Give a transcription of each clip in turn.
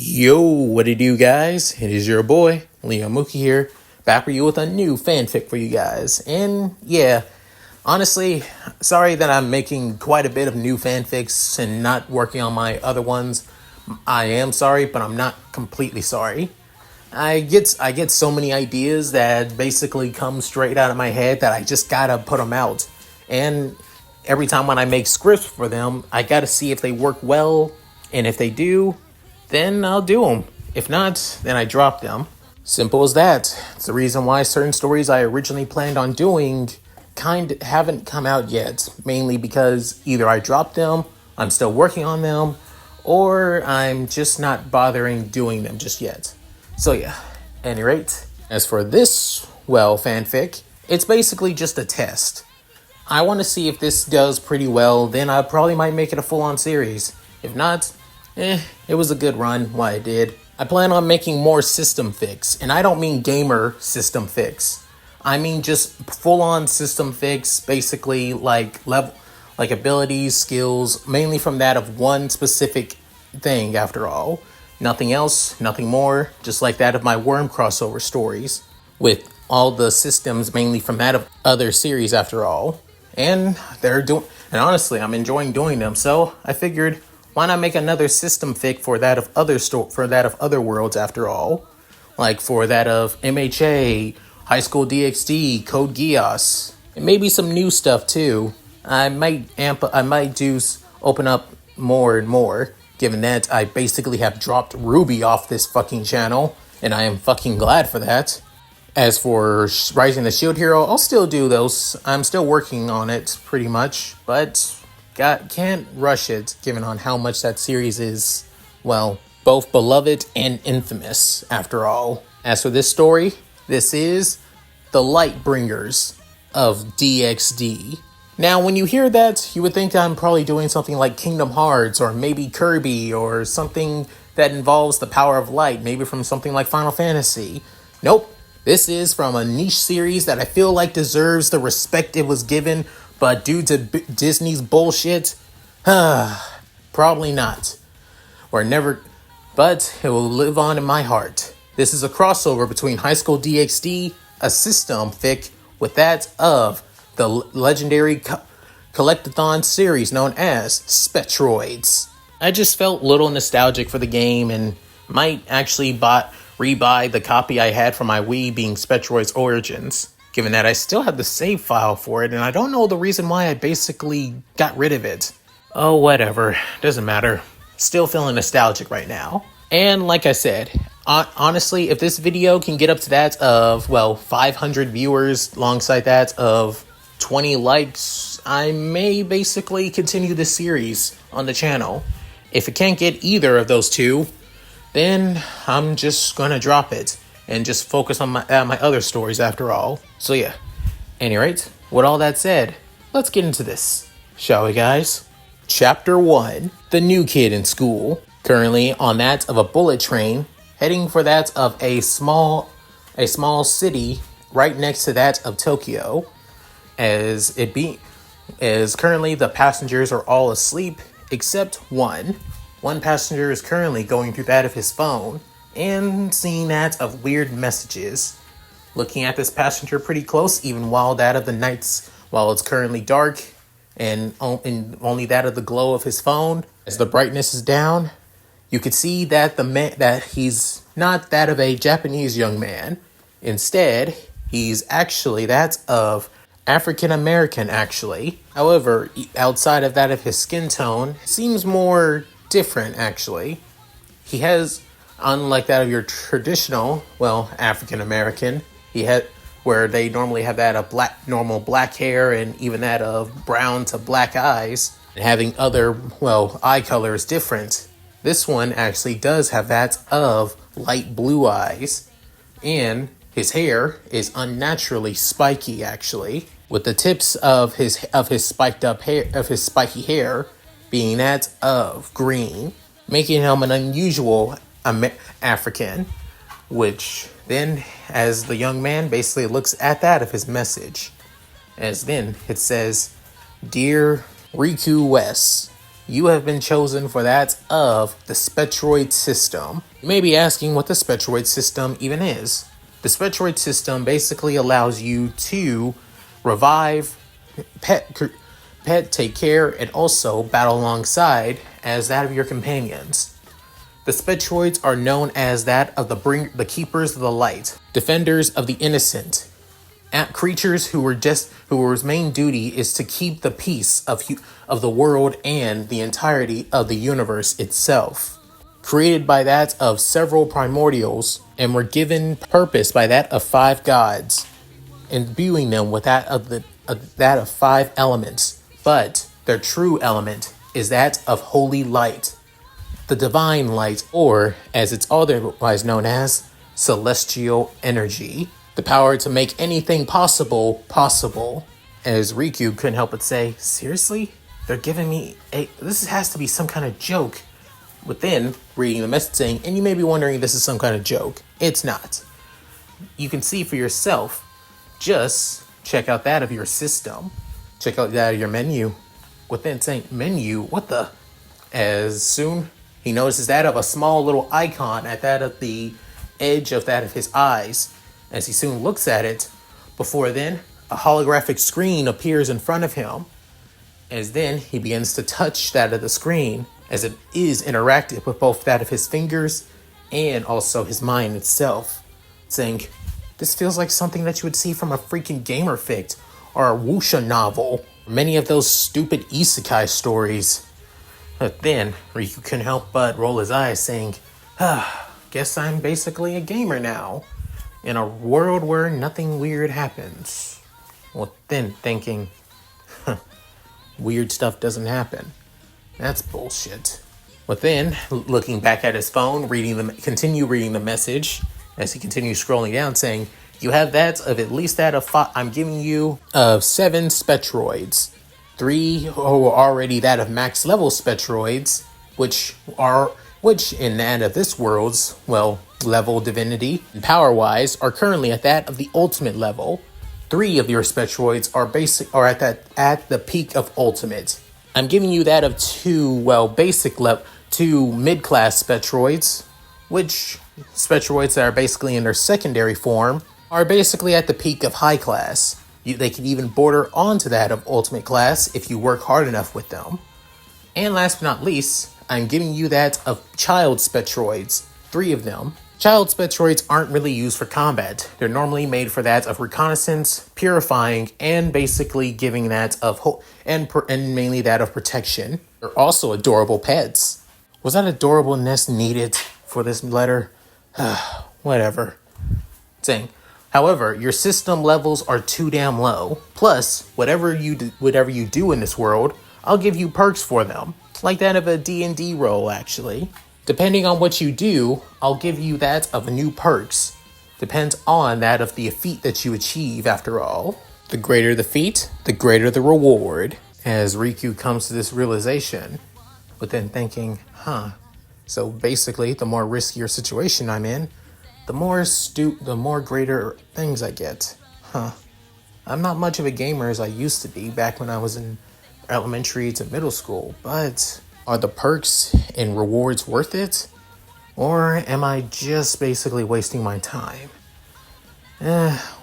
Yo, what it do, guys? It is your boy, Leo Mookie here, back for you with a new fanfic for you guys. And yeah, honestly, sorry that I'm making quite a bit of new fanfics and not working on my other ones. I am sorry, but I'm not completely sorry. I get so many ideas that basically come straight out of my head that I just gotta put them out. And every time when I make scripts for them, I gotta see if they work well, and if they do, then I'll do them. If not, then I drop them. Simple as that. It's the reason why certain stories I originally planned on doing haven't come out yet. Mainly because either I dropped them, I'm still working on them, or I'm just not bothering doing them just yet. So yeah, at any rate, as for this, fanfic, it's basically just a test. I want to see if this does pretty well, then I probably might make it a full-on series. If not, it was a good run while I did. I plan on making more system fics, and I don't mean gamer system fics. I mean just full-on system fics, basically like abilities, skills, mainly from that of one specific thing after all. Nothing else, nothing more, just like that of my worm crossover stories, with all the systems mainly from that of other series after all. And honestly, I'm enjoying doing them, so I figured, why not make another system fic for that of other worlds after all? Like for that of MHA, Highschool DxD, Code Geass, and maybe some new stuff too. I might open up more and more, given that I basically have dropped Ruby off this fucking channel, and I am fucking glad for that. As for Rising the Shield Hero, I'll still do those. I'm still working on it pretty much, but can't rush it, given on how much that series is, both beloved and infamous, after all. As for this story, this is The Lightbringers of DxD. Now, when you hear that, you would think I'm probably doing something like Kingdom Hearts, or maybe Kirby, or something that involves the power of light, maybe from something like Final Fantasy. Nope, this is from a niche series that I feel like deserves the respect it was given, but due to Disney's bullshit, probably not. Or never, but it will live on in my heart. This is a crossover between Highschool DxD, a system fic, with that of the legendary collectathon series known as Spectroids. I just felt a little nostalgic for the game and might actually rebuy the copy I had for my Wii, being Spectroids Origins, given that I still have the save file for it, and I don't know the reason why I basically got rid of it. Oh, whatever. Doesn't matter. Still feeling nostalgic right now. And like I said, honestly, if this video can get up to that of, 500 viewers alongside that of 20 likes, I may basically continue this series on the channel. If it can't get either of those two, then I'm just gonna drop it and just focus on my other stories after all. So yeah, any rate, with all that said, let's get into this, shall we, guys? Chapter 1, The New Kid in School. Currently on that of a bullet train, heading for that of a small city right next to that of Tokyo, as currently the passengers are all asleep except one. One passenger is currently going through that of his phone and seeing that of weird messages. Looking at this passenger pretty close, even while it's currently dark, and only that of the glow of his phone. As the brightness is down, you could see that that he's not that of a Japanese young man. Instead, he's actually that of African American, actually. However, outside of that of his skin tone, seems more different, actually. He has, unlike that of your traditional, African American, where they normally have that of normal black hair and even that of brown to black eyes, and having other, eye colors different. This one actually does have that of light blue eyes, and his hair is unnaturally spiky, actually, with the tips of his spiky hair being that of green. making him an unusual African, which then, as the young man basically looks at that of his message, as then it says, "Dear Riku West, you have been chosen for that of the Spectroid system." You may be asking what the Spectroid system even is. The Spectroid system basically allows you to revive, pet, take care, and also battle alongside as that of your companions. The Spectroids are known as that of the keepers of the light, defenders of the innocent, creatures whose main duty is to keep the peace of the world and the entirety of the universe itself. Created by that of several primordials, and were given purpose by that of 5 gods, imbuing them with that of 5 elements. But their true element is that of holy light, the divine light, or as it's otherwise known as, celestial energy. The power to make anything possible. As Riku couldn't help but say, seriously? They're giving me this has to be some kind of joke. Within reading the message saying, and you may be wondering if this is some kind of joke. It's not. You can see for yourself. Just check out that of your system. Check out that of your menu. Within saying, menu? What the? As soon he notices that of a small little icon at that of the edge of that of his eyes. As he soon looks at it, before then, a holographic screen appears in front of him. As then, he begins to touch that of the screen, as it is interactive with both that of his fingers and also his mind itself. Saying, this feels like something that you would see from a freaking gamer fic or a wuxia novel. Many of those stupid isekai stories. But then, Riku couldn't help but roll his eyes saying, guess I'm basically a gamer now. In a world where nothing weird happens. Well, then thinking, weird stuff doesn't happen. That's bullshit. But then, looking back at his phone, continue reading the message, as he continues scrolling down, saying, you have that of at least that of 5, I'm giving you of 7 Spectroids. 3 who are already that of max level Spectroids, which in that of this world's, level divinity and power-wise are currently at that of the ultimate level. 3 of your Spectroids are at the peak of ultimate. I'm giving you that of 2 2 mid-class Spectroids, which Spectroids that are basically in their secondary form are basically at the peak of high class. They can even border onto that of ultimate class if you work hard enough with them. And last but not least, I'm giving you that of child Spectroids, 3 of them. Child Spectroids aren't really used for combat. They're normally made for that of reconnaissance, purifying, and basically giving that of and mainly that of protection. They're also adorable pets. Was that adorableness needed for this letter? Whatever. Saying, however, your system levels are too damn low. Plus, whatever you do in this world, I'll give you perks for them, like that of a D&D role, actually. Depending on what you do, I'll give you that of new perks. Depends on that of the feat that you achieve, after all. The greater the feat, the greater the reward. As Riku comes to this realization, but then thinking, so basically, the more riskier situation I'm in, the more greater things I get. I'm not much of a gamer as I used to be back when I was in elementary to middle school, but are the perks and rewards worth it? Or am I just basically wasting my time?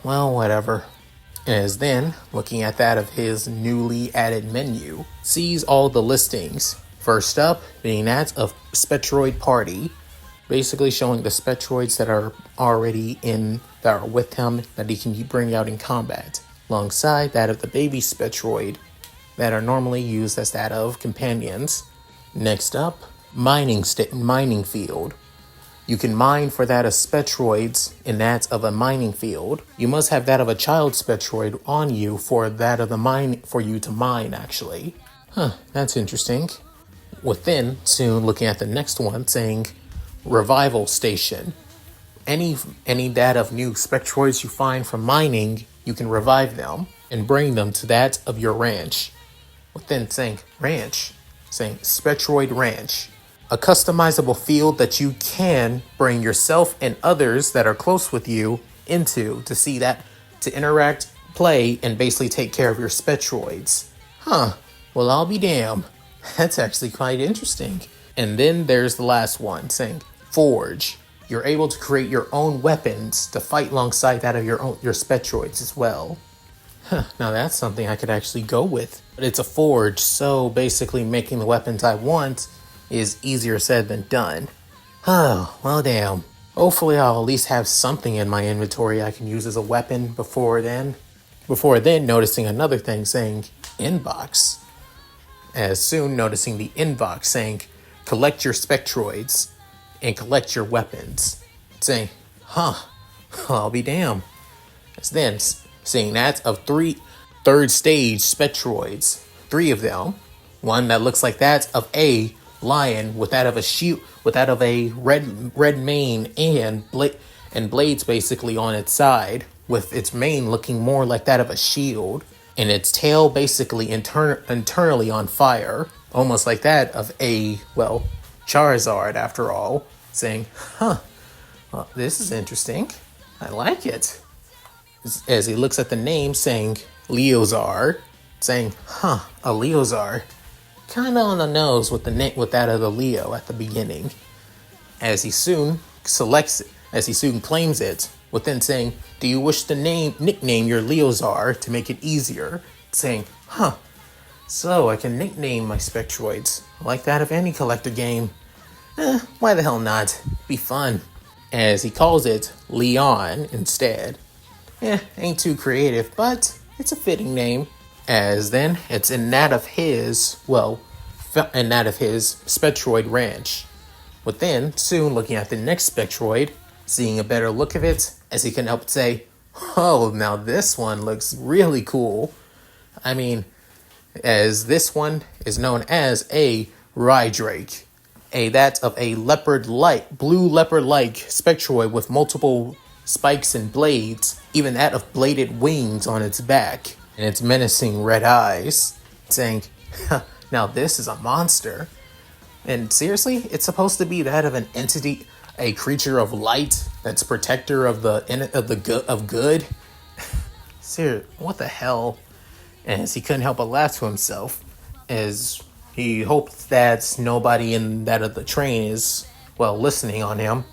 Whatever. As then, looking at that of his newly added menu, sees all the listings. First up, being that of Spectroid Party, basically showing the Spectroids that are with him that he can bring out in combat, alongside that of the baby Spectroid that are normally used as that of companions. Next up, mining field. You can mine for that of Spectroids in that of a mining field. You must have that of a child Spectroid on you for that of for you to mine, actually. That's interesting. Within, soon looking at the next one, saying revival station. Any that of new Spectroids you find from mining, you can revive them and bring them to that of your ranch. Within saying ranch, saying Spectroid Ranch. a customizable field that you can bring yourself and others that are close with you into to see that, to interact, play, and basically take care of your Spectroids. Huh, well, I'll be damned. That's actually quite interesting. And then there's the last one saying, Forge. You're able to create your own weapons to fight alongside that of your Spectroids as well. Now that's something I could actually go with. But it's a forge, so basically making the weapons I want is easier said than done. Oh, well damn. Hopefully I'll at least have something in my inventory I can use as a weapon before then. Before then, noticing another thing saying inbox. As soon noticing the inbox saying collect your Spectroids and collect your weapons. Saying, I'll be damned. As then seeing that of 3 third stage Spectroids, 3 of them. One that looks like that of a lion with that of a shield, with that of a red mane and blades basically on its side, with its mane looking more like that of a shield, and its tail basically internally on fire, almost like that of a, well, Charizard after all, saying, well, this is interesting. I like it. As he looks at the name saying Leozar, saying, a Leozar. Kind of on the nose with with that of the Leo at the beginning. As he soon selects it, as he soon claims it, with then saying, do you wish to nickname your Leozar to make it easier? Saying, so I can nickname my Spectroids like that of any collector game. Why the hell not? Be fun. As he calls it Leon instead. Ain't too creative, but it's a fitting name. As then, it's in that of his, Spectroid ranch. With then, soon looking at the next Spectroid, seeing a better look of it, as he can help say, oh, now this one looks really cool. I mean, as this one is known as a Rhydrake. That of a blue leopard-like Spectroid with multiple spikes and blades, even that of bladed wings on its back, and its menacing red eyes, saying, now this is a monster. And seriously, it's supposed to be that of an entity, a creature of light that's protector of good. Seriously, what the hell? As he couldn't help but laugh to himself, as he hopes that nobody in that of the train is, listening on him.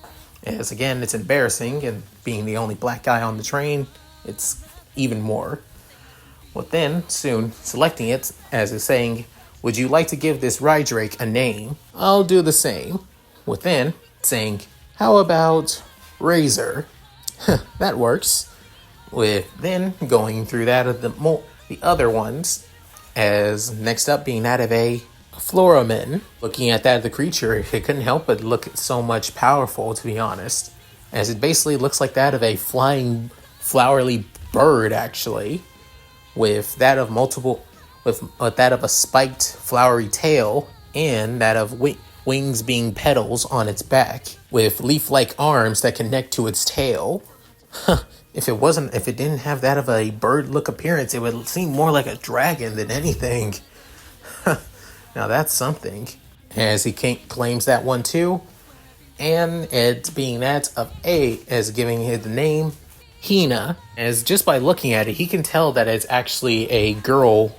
As again, it's embarrassing, and being the only black guy on the train, it's even more. Well then, soon, selecting it, as is saying, would you like to give this Rhydrake a name? I'll do the same. Within, saying, how about Razor? That works. With then going through that of the other ones, as next up being that of a Floramin. Looking at that of the creature, it couldn't help but look so much powerful, to be honest, as it basically looks like that of a flying, flowery bird, actually, with that of that of a spiked, flowery tail, and that of wings being petals on its back, with leaf-like arms that connect to its tail. If it didn't have that of a bird look appearance, it would seem more like a dragon than anything. Now that's something. As he claims that one too, and it's being that of as giving it the name Hina, as just by looking at it, he can tell that it's actually a girl,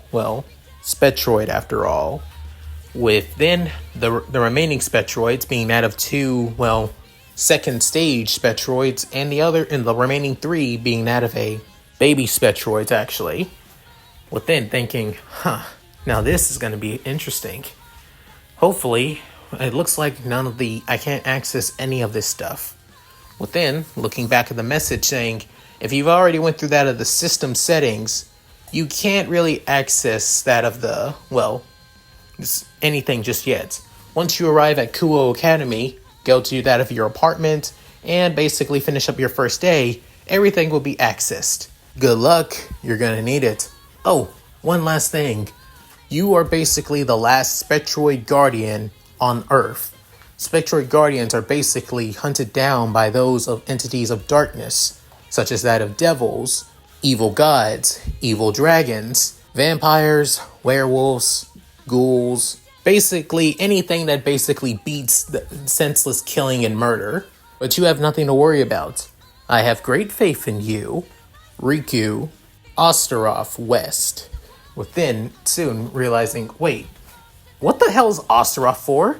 Spectroid after all. With then the remaining Spectroids being that of 2, second stage Spectroids, and the remaining 3 being that of a baby Spectroids, actually. With then thinking, now this is going to be interesting. Hopefully, it looks like I can't access any of this stuff. With then, looking back at the message saying, if you've already went through that of the system settings, you can't really access that of the, anything just yet. Once you arrive at Kuo Academy, go to that of your apartment, and basically finish up your first day, everything will be accessed. Good luck, you're gonna need it. Oh, one last thing. You are basically the last Spectroid Guardian on Earth. Spectroid Guardians are basically hunted down by those of entities of darkness, such as that of devils, evil gods, evil dragons, vampires, werewolves, ghouls, Basically, anything that basically beats the senseless killing and murder. But you have nothing to worry about. I have great faith in you, Riku, Osteroth West. Within soon realizing, wait, what the hell is Osteroth for?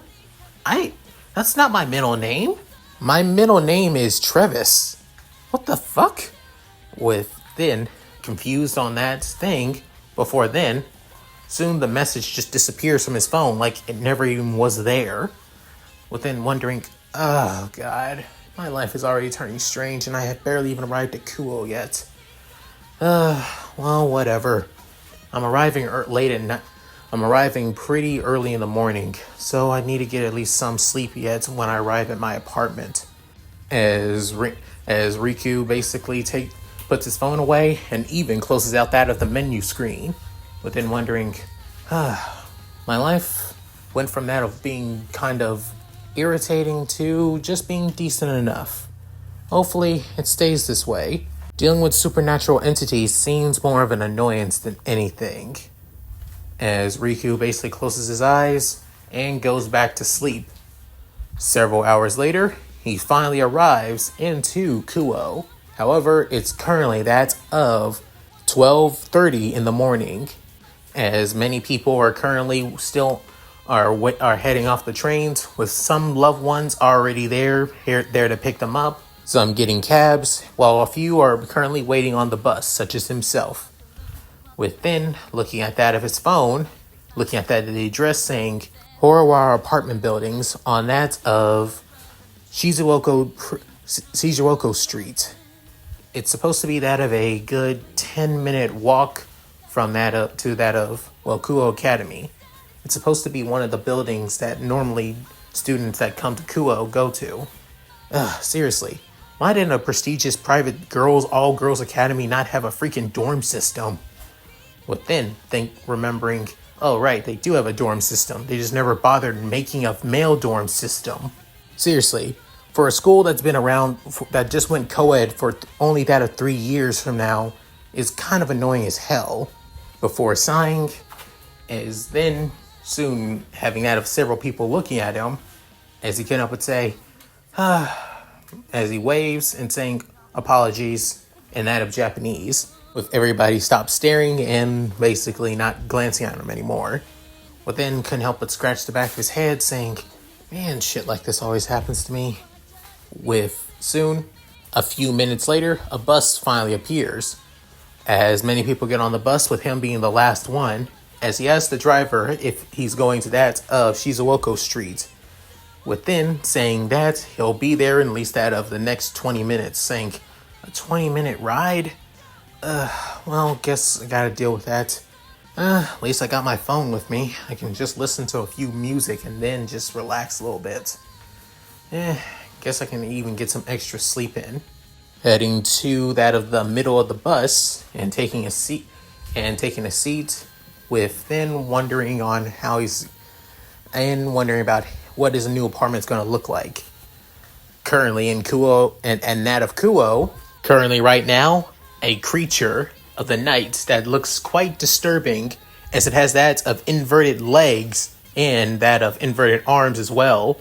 That's not my middle name. My middle name is Trevis. What the fuck? Within, confused on that thing, before then, soon the message just disappears from his phone like it never even was there. Within wondering, oh god, my life is already turning strange and I have barely even arrived at Kuo yet. Well, whatever. I'm arriving I'm arriving pretty early in the morning, so I need to get at least some sleep yet when I arrive at my apartment. As Riku basically puts his phone away and even closes out that of the menu screen, within wondering, my life went from that of being kind of irritating to just being decent enough. Hopefully, it stays this way. Dealing with supernatural entities seems more of an annoyance than anything. As Riku basically closes his eyes and goes back to sleep. Several hours later, he finally arrives into Kuo. However, it's currently that of 12:30 in the morning, as many people are currently still are heading off the trains, with some loved ones already there to pick them up, some getting cabs, while a few are currently waiting on the bus, such as himself. Within, looking at that of his phone, looking at that of the address saying Horawara apartment buildings on that of Shizuoka Street. It's supposed to be that of a good 10-minute walk from that to that of Kuo Academy. It's supposed to be one of the buildings that normally students that come to Kuo go to. Seriously, why didn't a prestigious private all-girls academy not have a freaking dorm system? Within, remembering, oh right, they do have a dorm system. They just never bothered making a male dorm system. Seriously, for a school that's been around, that just went co-ed for only that of 3 years from now, is kind of annoying as hell. Before sighing, is then soon having that of several people looking at him, as he can up and say, as he waves and saying apologies in that of Japanese, with everybody stopped staring and basically not glancing at him anymore. But then couldn't help but scratch the back of his head saying, man, shit like this always happens to me. With soon, a few minutes later, a bus finally appears. As many people get on the bus, with him being the last one, as he asks the driver if he's going to that of Shizuoka Street. Within saying that he'll be there in at least that of the next 20 minutes, saying, a 20-minute ride? Well, guess I gotta deal with that. At least I got my phone with me. I can just listen to a few music and then just relax a little bit. Guess I can even get some extra sleep in. Heading to that of the middle of the bus and taking a seat, with then wondering on how wondering about what his new apartment's going to look like. Currently in Kuo and that of Kuo, currently right now, a creature of the night that looks quite disturbing, as it has that of inverted legs and that of inverted arms as well,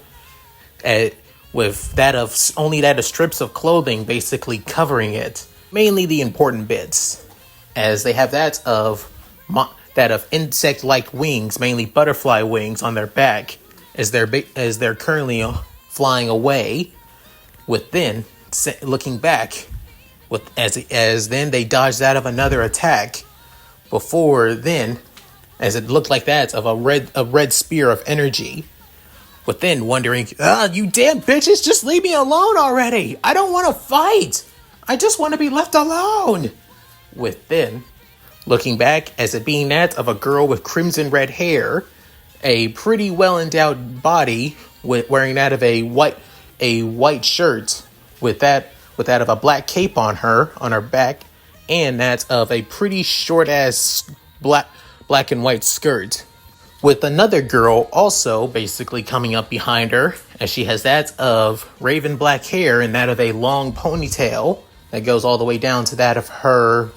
with that of strips of clothing basically covering it, mainly the important bits, as they have that of insect-like wings, mainly butterfly wings on their back, as they're currently flying away. Within, looking back, as then they dodged out of another attack. Before then, as it looked like that of a red spear of energy. Within wondering, you damn bitches, just leave me alone already. I don't want to fight. I just want to be left alone. Within, looking back, as it being that of a girl with crimson red hair, a pretty well-endowed body, wearing that of a white shirt, with that of a black cape on her back, and that of a pretty short-ass black and white skirt. With another girl also basically coming up behind her, as she has that of raven black hair and that of a long ponytail that goes all the way down to that of her,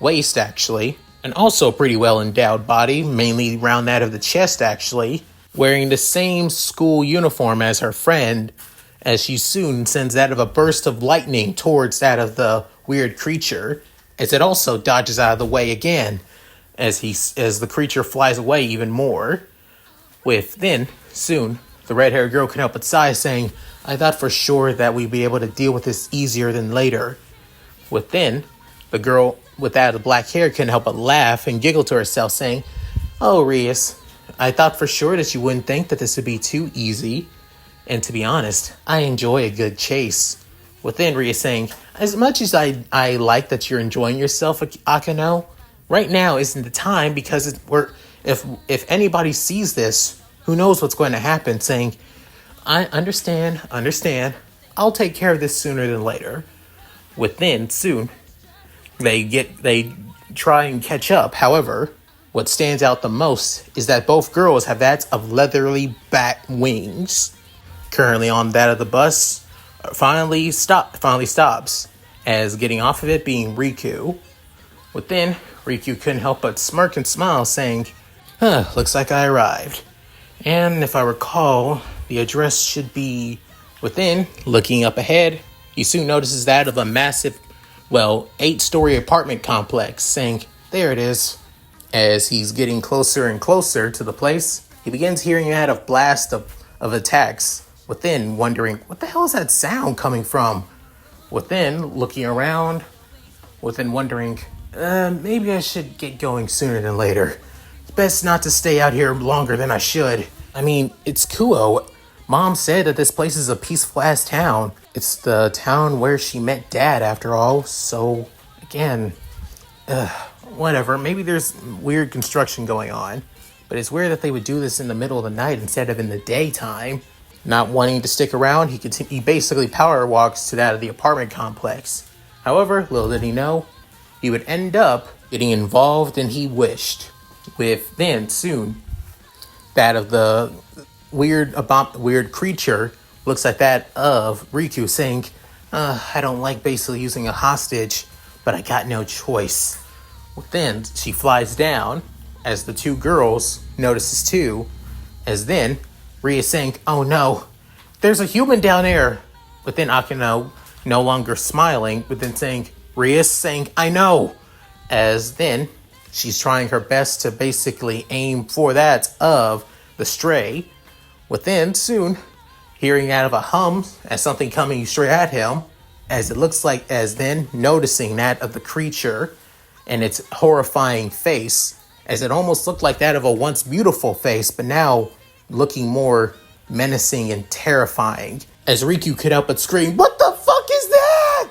waist actually. an also pretty well endowed body, mainly around that of the chest actually, wearing the same school uniform as her friend, as she soon sends that of a burst of lightning towards that of the weird creature, as it also dodges out of the way again, as the creature flies away even more. With then, soon, the red-haired girl can help but sigh, saying, "I thought for sure that we'd be able to deal with this easier than later." With then, the girl with that of the black hair can help but laugh and giggle to herself, saying, "Oh, Rias, I thought for sure that you wouldn't think that this would be too easy. And to be honest, I enjoy a good chase." Within, Rias saying, "As much as I like that you're enjoying yourself, Akano, right now isn't the time because if anybody sees this, who knows what's going to happen," saying, "I understand. I'll take care of this sooner than later." Within, soon, they try and catch up. However, what stands out the most is that both girls have that of leathery bat wings. Currently on that of the bus, finally stops, as getting off of it being Riku. Within, Riku couldn't help but smirk and smile, saying, "Looks like I arrived. And if I recall, the address should be..." Within, looking up ahead, he soon notices that of a massive, 8-story apartment complex, saying, "There it is." As he's getting closer and closer to the place, he begins hearing that of blast of attacks. Within, wondering, what the hell is that sound coming from? Within, looking around, within wondering, maybe I should get going sooner than later. It's best not to stay out here longer than I should. I mean, it's Kuo. Mom said that this place is a peaceful ass town. It's the town where she met Dad after all, so again, whatever. Maybe there's weird construction going on, but it's weird that they would do this in the middle of the night instead of in the daytime. Not wanting to stick around, he basically power walks to that of the apartment complex. However, little did he know, he would end up getting involved than he wished. With then, soon, that of the weird creature looks like that of Riku, saying, "I don't like basically using a hostage, but I got no choice." Then she flies down, as the two girls notices too, as then Ria saying, "Oh no, there's a human down there." But then Akano no longer smiling, but then saying, Ria saying, "I know." As then she's trying her best to basically aim for that of the stray. Within, soon, hearing out of a hum as something coming straight at him, as it looks like, as then noticing that of the creature and its horrifying face, as it almost looked like that of a once beautiful face, but now looking more menacing and terrifying. As Riku could help but scream, "What the fuck is that?"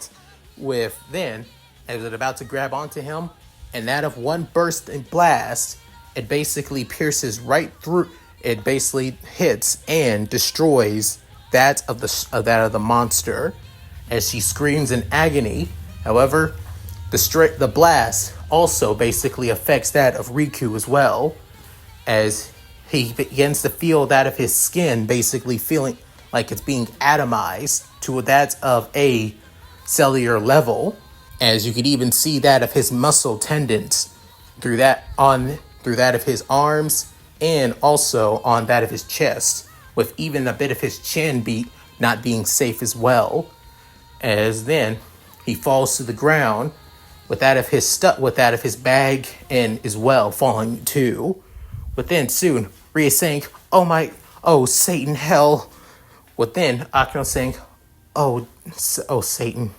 With then, as it about to grab onto him, and that of one burst and blast, it basically pierces right through. It basically hits and destroys that of the monster, as she screams in agony. However, the blast also basically affects that of Riku as well, as he begins to feel that of his skin basically feeling like it's being atomized to that of a cellular level, as you could even see that of his muscle tendons through that of his arms, and also on that of his chest, with even a bit of his chin not being safe as well. As then he falls to the ground with that of his bag and as well falling too. But then soon Ria saying, "Oh Satan, hell." Within, Akino saying, oh Satan."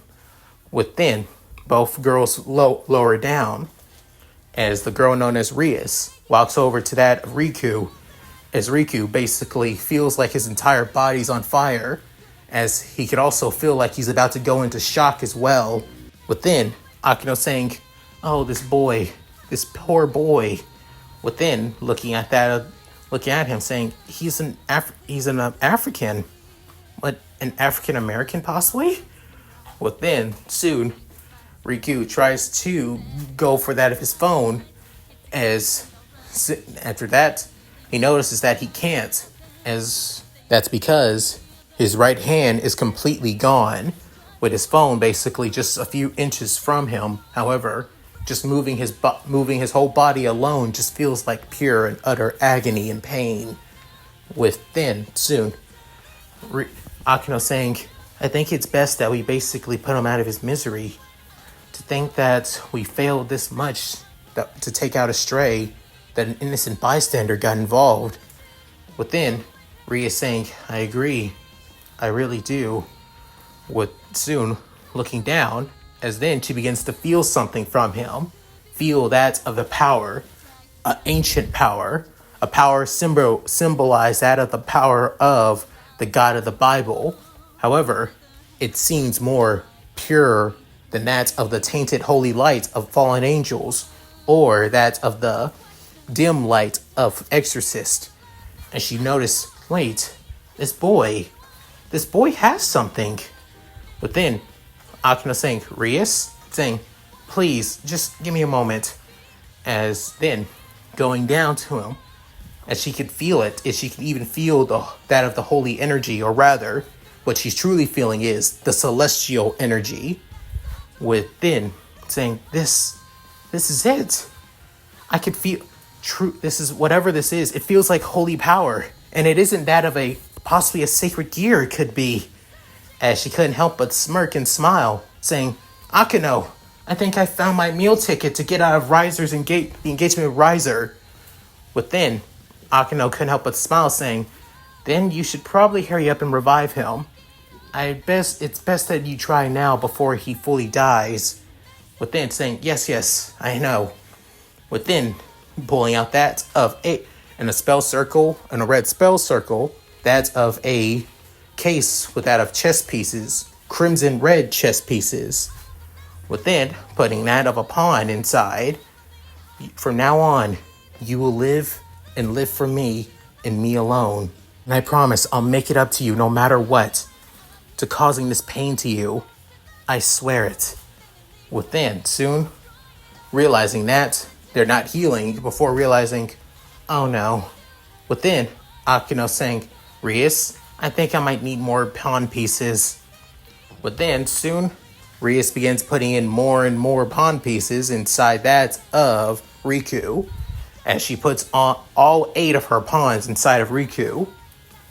Within, both girls lower down, as the girl known as Rias walks over to that of Riku, as Riku basically feels like his entire body's on fire, as he could also feel like he's about to go into shock as well. Within, Akino saying, "Oh, this poor boy." Within, looking at him, saying, he's an African. What, an African American possibly? Within, soon, Riku tries to go for that of his phone, as after that, he notices that he can't, as that's because his right hand is completely gone, with his phone basically just a few inches from him. However, just moving his whole body alone just feels like pure and utter agony and pain. Within soon, Akino saying, I think it's best that we basically put him out of his misery. To think that we failed this much to take out a stray, that an innocent bystander got involved. Within, Ria saying, I agree. I really do. With soon looking down, as then she begins to feel something from him. Feel that of the power, an ancient power, a power symbolized that of the power of the God of the Bible. However, it seems more pure than that of the tainted holy light of fallen angels, or that of the dim light of exorcist. And she noticed, wait, this boy has something. But then Akino saying, Rias, saying, please, just give me a moment. As then, going down to him, as she could feel it, as she could even feel that of the holy energy, or rather, what she's truly feeling is the celestial energy. Within, saying, this is it. I could feel, true, this is, whatever this is, it feels like holy power. And it isn't that of possibly a sacred gear it could be. As she couldn't help but smirk and smile, saying, Akino, I think I found my meal ticket to get out of the engagement with Riser. Within, Akino couldn't help but smile, saying, then you should probably hurry up and revive him. It's best that you try now before he fully dies. Within, saying, yes, I know. Within, pulling out that of in a spell circle, in a red spell circle, that of a case with that of chess pieces, crimson red chess pieces. Within, putting that of a pawn inside. From now on, you will live and live for me and me alone. And I promise I'll make it up to you no matter what. To causing this pain to you. I swear it. Within, soon, realizing that they're not healing before realizing, oh no. Within, Akino saying, Rias, I think I might need more pawn pieces. Within, soon, Rias begins putting in more and more pawn pieces inside that of Riku, as she puts on all 8 of her pawns inside of Riku,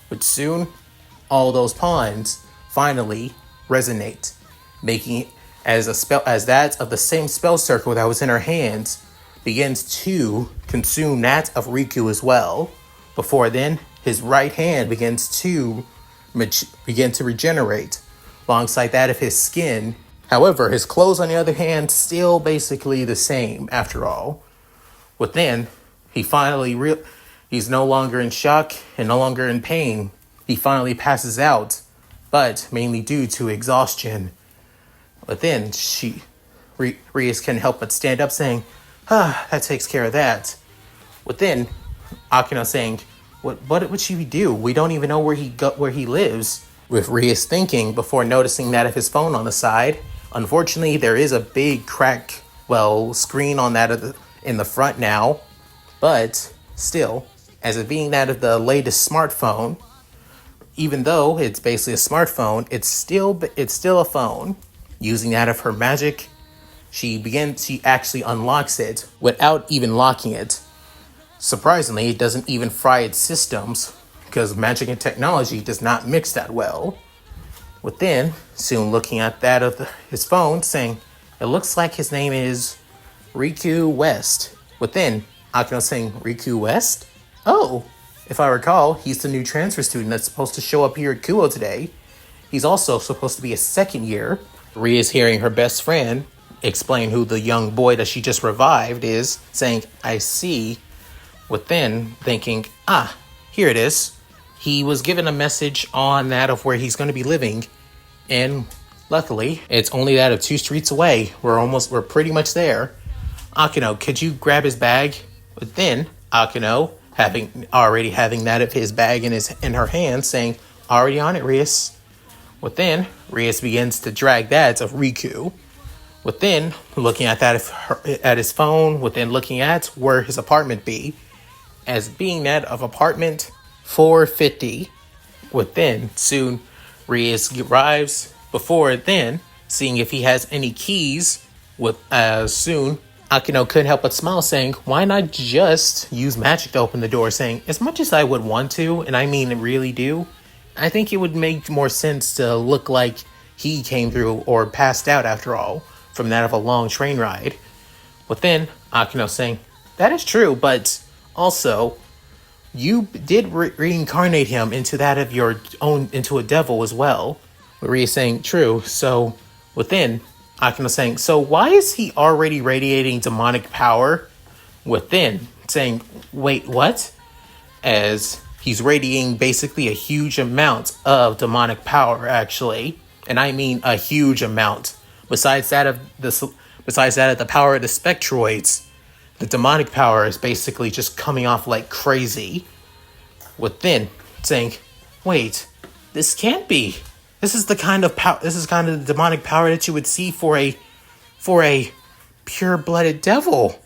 which soon, all those pawns finally resonate, making it as that of the same spell circle that was in her hands begins to consume that of Riku as well. Before then, his right hand begins to regenerate, alongside that of his skin. However, his clothes, on the other hand, still basically the same after all. Within, he finally he's no longer in shock and no longer in pain. He finally passes out, but mainly due to exhaustion. Within, Rias can help but stand up, saying, that takes care of that. Within, Akino saying, what would she do? We don't even know where he lives. With Rias thinking before noticing that of his phone on the side. Unfortunately, there is a big crack, screen on that in the front now. But still, as it being that of the latest smartphone, even though it's basically a smartphone, it's still a phone. Using that of her magic, she actually unlocks it without even locking it. Surprisingly, it doesn't even fry its systems, because magic and technology does not mix that well. Within, soon looking at that of his phone, saying, it looks like his name is Riku West. Within, Akino saying, Riku West? Oh, if I recall, he's the new transfer student that's supposed to show up here at Kuo today. He's also supposed to be a second year. Ria's hearing her best friend explain who the young boy that she just revived is, saying, I see. Within, thinking, here it is. He was given a message on that of where he's going to be living, and luckily, it's only that of 2 streets away. We're pretty much there. Akino, could you grab his bag? Within, Akino, already having that of his bag in her hand, saying, already on it, Rias. Within, Rias begins to drag that of Riku. Within, looking at at his phone, within looking at where his apartment be, as being that of apartment 450. Within, soon, Rias arrives. Before then, seeing if he has any keys, soon Akino couldn't help but smile, saying, why not just use magic to open the door, saying, as much as I would want to, and I mean really do, I think it would make more sense to look like he came through or passed out after all, from that of a long train ride. But then, Akino saying, that is true, but also, you did reincarnate him into that of your own, into a devil as well. Maria saying, true, so within, Akino saying, so why is he already radiating demonic power? Within, saying, wait, what? As he's radiating basically a huge amount of demonic power, actually. And I mean a huge amount. Besides that of the power of the spectroids, the demonic power is basically just coming off like crazy. Within, saying, wait, this can't be. This is the kind of the demonic power that you would see for a pure-blooded devil.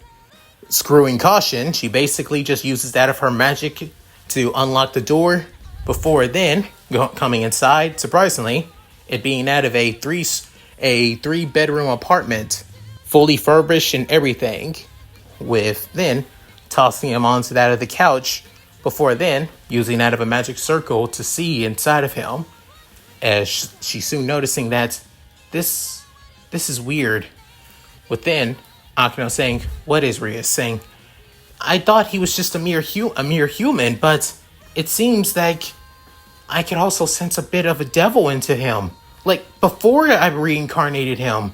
Screwing caution, she basically just uses that of her magic to unlock the door. Before then, coming inside, surprisingly, it being out of a three-bedroom apartment, fully furnished and everything, with then tossing him onto that of the couch. Before then, using that of a magic circle to see inside of him. As she's soon noticing that this is weird. Within, Akino saying, what is Rias? Saying, I thought he was just a mere human, but it seems like I could also sense a bit of a devil into him. Like, before I reincarnated him.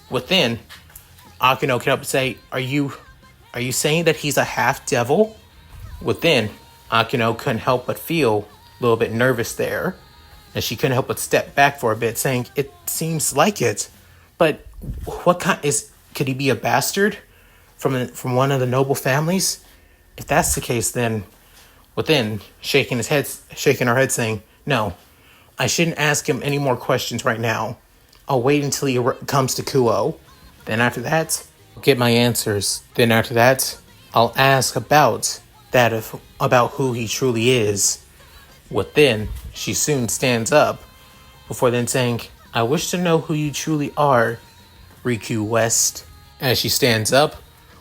Within, Akino can up and say, are you saying that he's a half devil? Within, Akino couldn't help but feel a little bit nervous there. And she couldn't help but step back for a bit, saying, it seems like it. But what kind could he be a bastard from one of the noble families? If that's the case, then within, shaking her head, saying, no, I shouldn't ask him any more questions right now. I'll wait until he comes to Kuo. Then after that, I'll get my answers. Then after that, I'll ask about who he truly is. Within, she soon stands up, before then saying, I wish to know who you truly are, Riku West. As she stands up,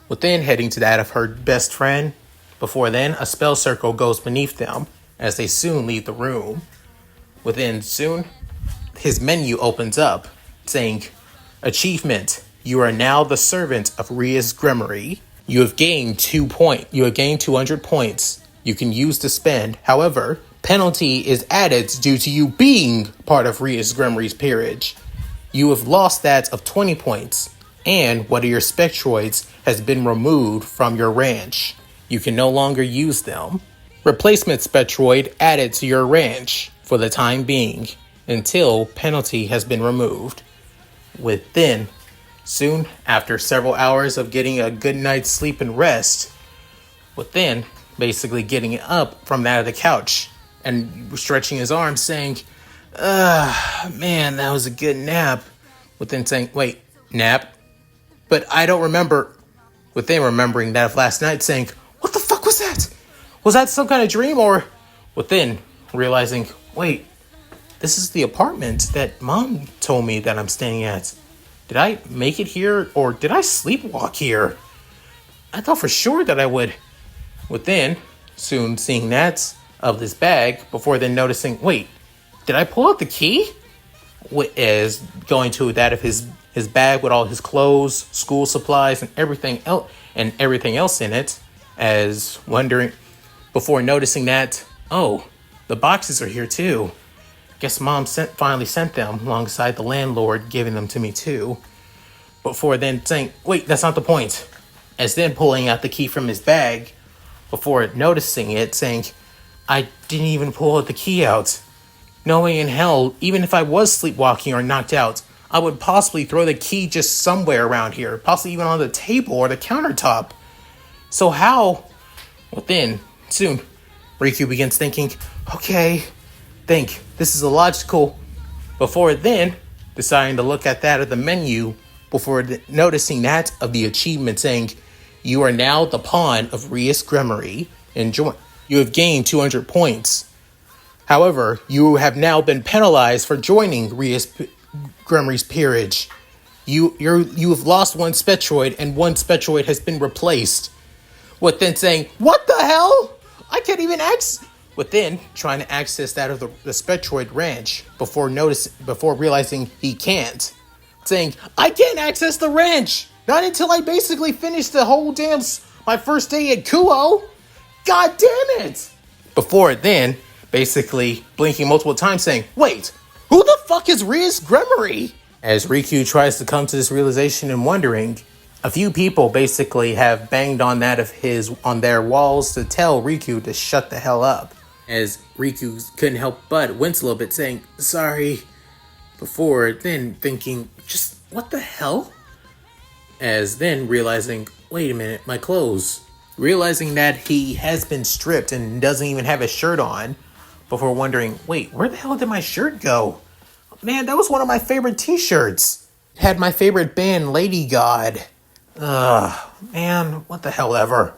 within heading to that of her best friend. Before then, a spell circle goes beneath them, as they soon leave the room. Within soon, his menu opens up, saying, Achievement, you are now the servant of Ria's Grimoire. You have gained 200 points. You can use to spend. However, penalty is added due to you being part of Ria's Grimoire's peerage. You have lost that of 20 points, and one of your spectroids has been removed from your ranch. You can no longer use them. Replacement spectroid added to your ranch for the time being, until penalty has been removed. Within, soon after several hours of getting a good night's sleep and rest, within, basically getting up from that of the couch and stretching his arms, saying, man, that was a good nap. Within saying, wait, nap? But I don't remember. Within remembering that of last night, saying, what the fuck was that? Was that some kind of dream? Or within realizing, wait, this is the apartment that Mom told me that I'm staying at. Did I make it here, or did I sleepwalk here? I thought for sure that I would. Within, soon seeing that of this bag, before then noticing, wait, did I pull out the key? As going to that of his bag with all his clothes, school supplies, and everything else in it, as wondering, before noticing that, oh, the boxes are here too. Guess Mom finally sent them alongside the landlord giving them to me too. Before then saying, wait, that's not the point. As then pulling out the key from his bag, before noticing it, saying, I didn't even pull the key out. No way in hell, even if I was sleepwalking or knocked out, I would possibly throw the key just somewhere around here, possibly even on the table or the countertop. So how? Within, soon, Riku begins thinking, okay, this is illogical. Before then, deciding to look at that of the menu, before noticing that of the achievement, saying, you are now the pawn of Ria's Grimoire. Enjoy. You have gained 200 points. However, you have now been penalized for joining Ria's Grimorie's peerage. you have lost one Spectroid and one Spectroid has been replaced. With then saying, what the hell? I can't even access. With then trying to access that of the Spectroid ranch before realizing he can't. Saying, I can't access the ranch. Not until I basically finish the whole my first day at Kuo. God damn it. Before then, basically blinking multiple times saying, wait, who the fuck is Rias Gremory? As Riku tries to come to this realization and wondering, a few people basically have banged on their walls to tell Riku to shut the hell up. As Riku couldn't help but wince a little bit saying, sorry, before then thinking, just what the hell? As then realizing, wait a minute, my clothes. Realizing that he has been stripped and doesn't even have his shirt on, before wondering, wait, where the hell did my shirt go? Man, that was one of my favorite t-shirts. It had my favorite band, Lady God. Ugh, man, what the hell ever.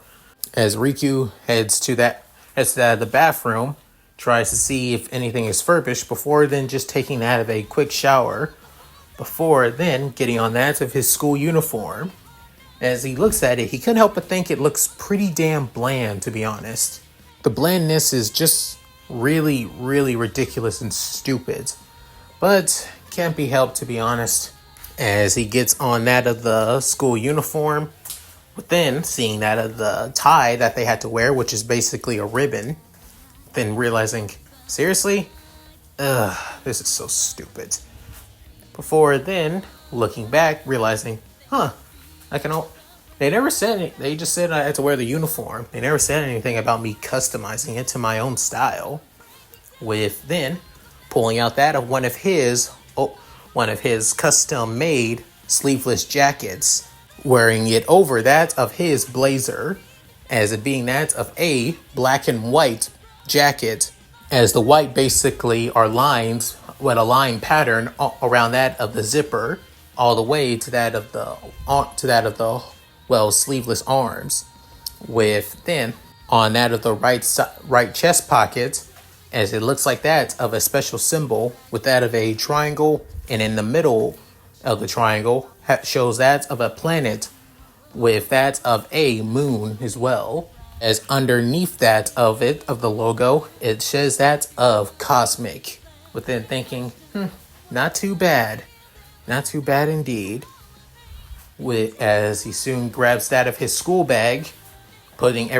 As Riku heads to the bathroom, tries to see if anything is furbished before then just taking that of a quick shower, before then getting on that of his school uniform. As he looks at it, he couldn't help but think it looks pretty damn bland, to be honest. The blandness is just really, really ridiculous and stupid. But can't be helped, to be honest. As he gets on that of the school uniform, but then seeing that of the tie that they had to wear, which is basically a ribbon, then realizing, seriously? This is so stupid. Before then, looking back, realizing, they never said it. They just said I had to wear the uniform. They never said anything about me customizing it to my own style. With then pulling out that of one of his custom-made sleeveless jackets, wearing it over that of his blazer, as it being that of a black and white jacket, as the white basically are lines with a line pattern around that of the zipper, all the way to that of the sleeveless arms, with then on that of the right chest pocket, as it looks like that of a special symbol with that of a triangle, and in the middle of the triangle shows that of a planet with that of a moon as well, as underneath that of the logo it says that of cosmic. Within thinking, not too bad indeed. As he soon grabs that of his school bag, putting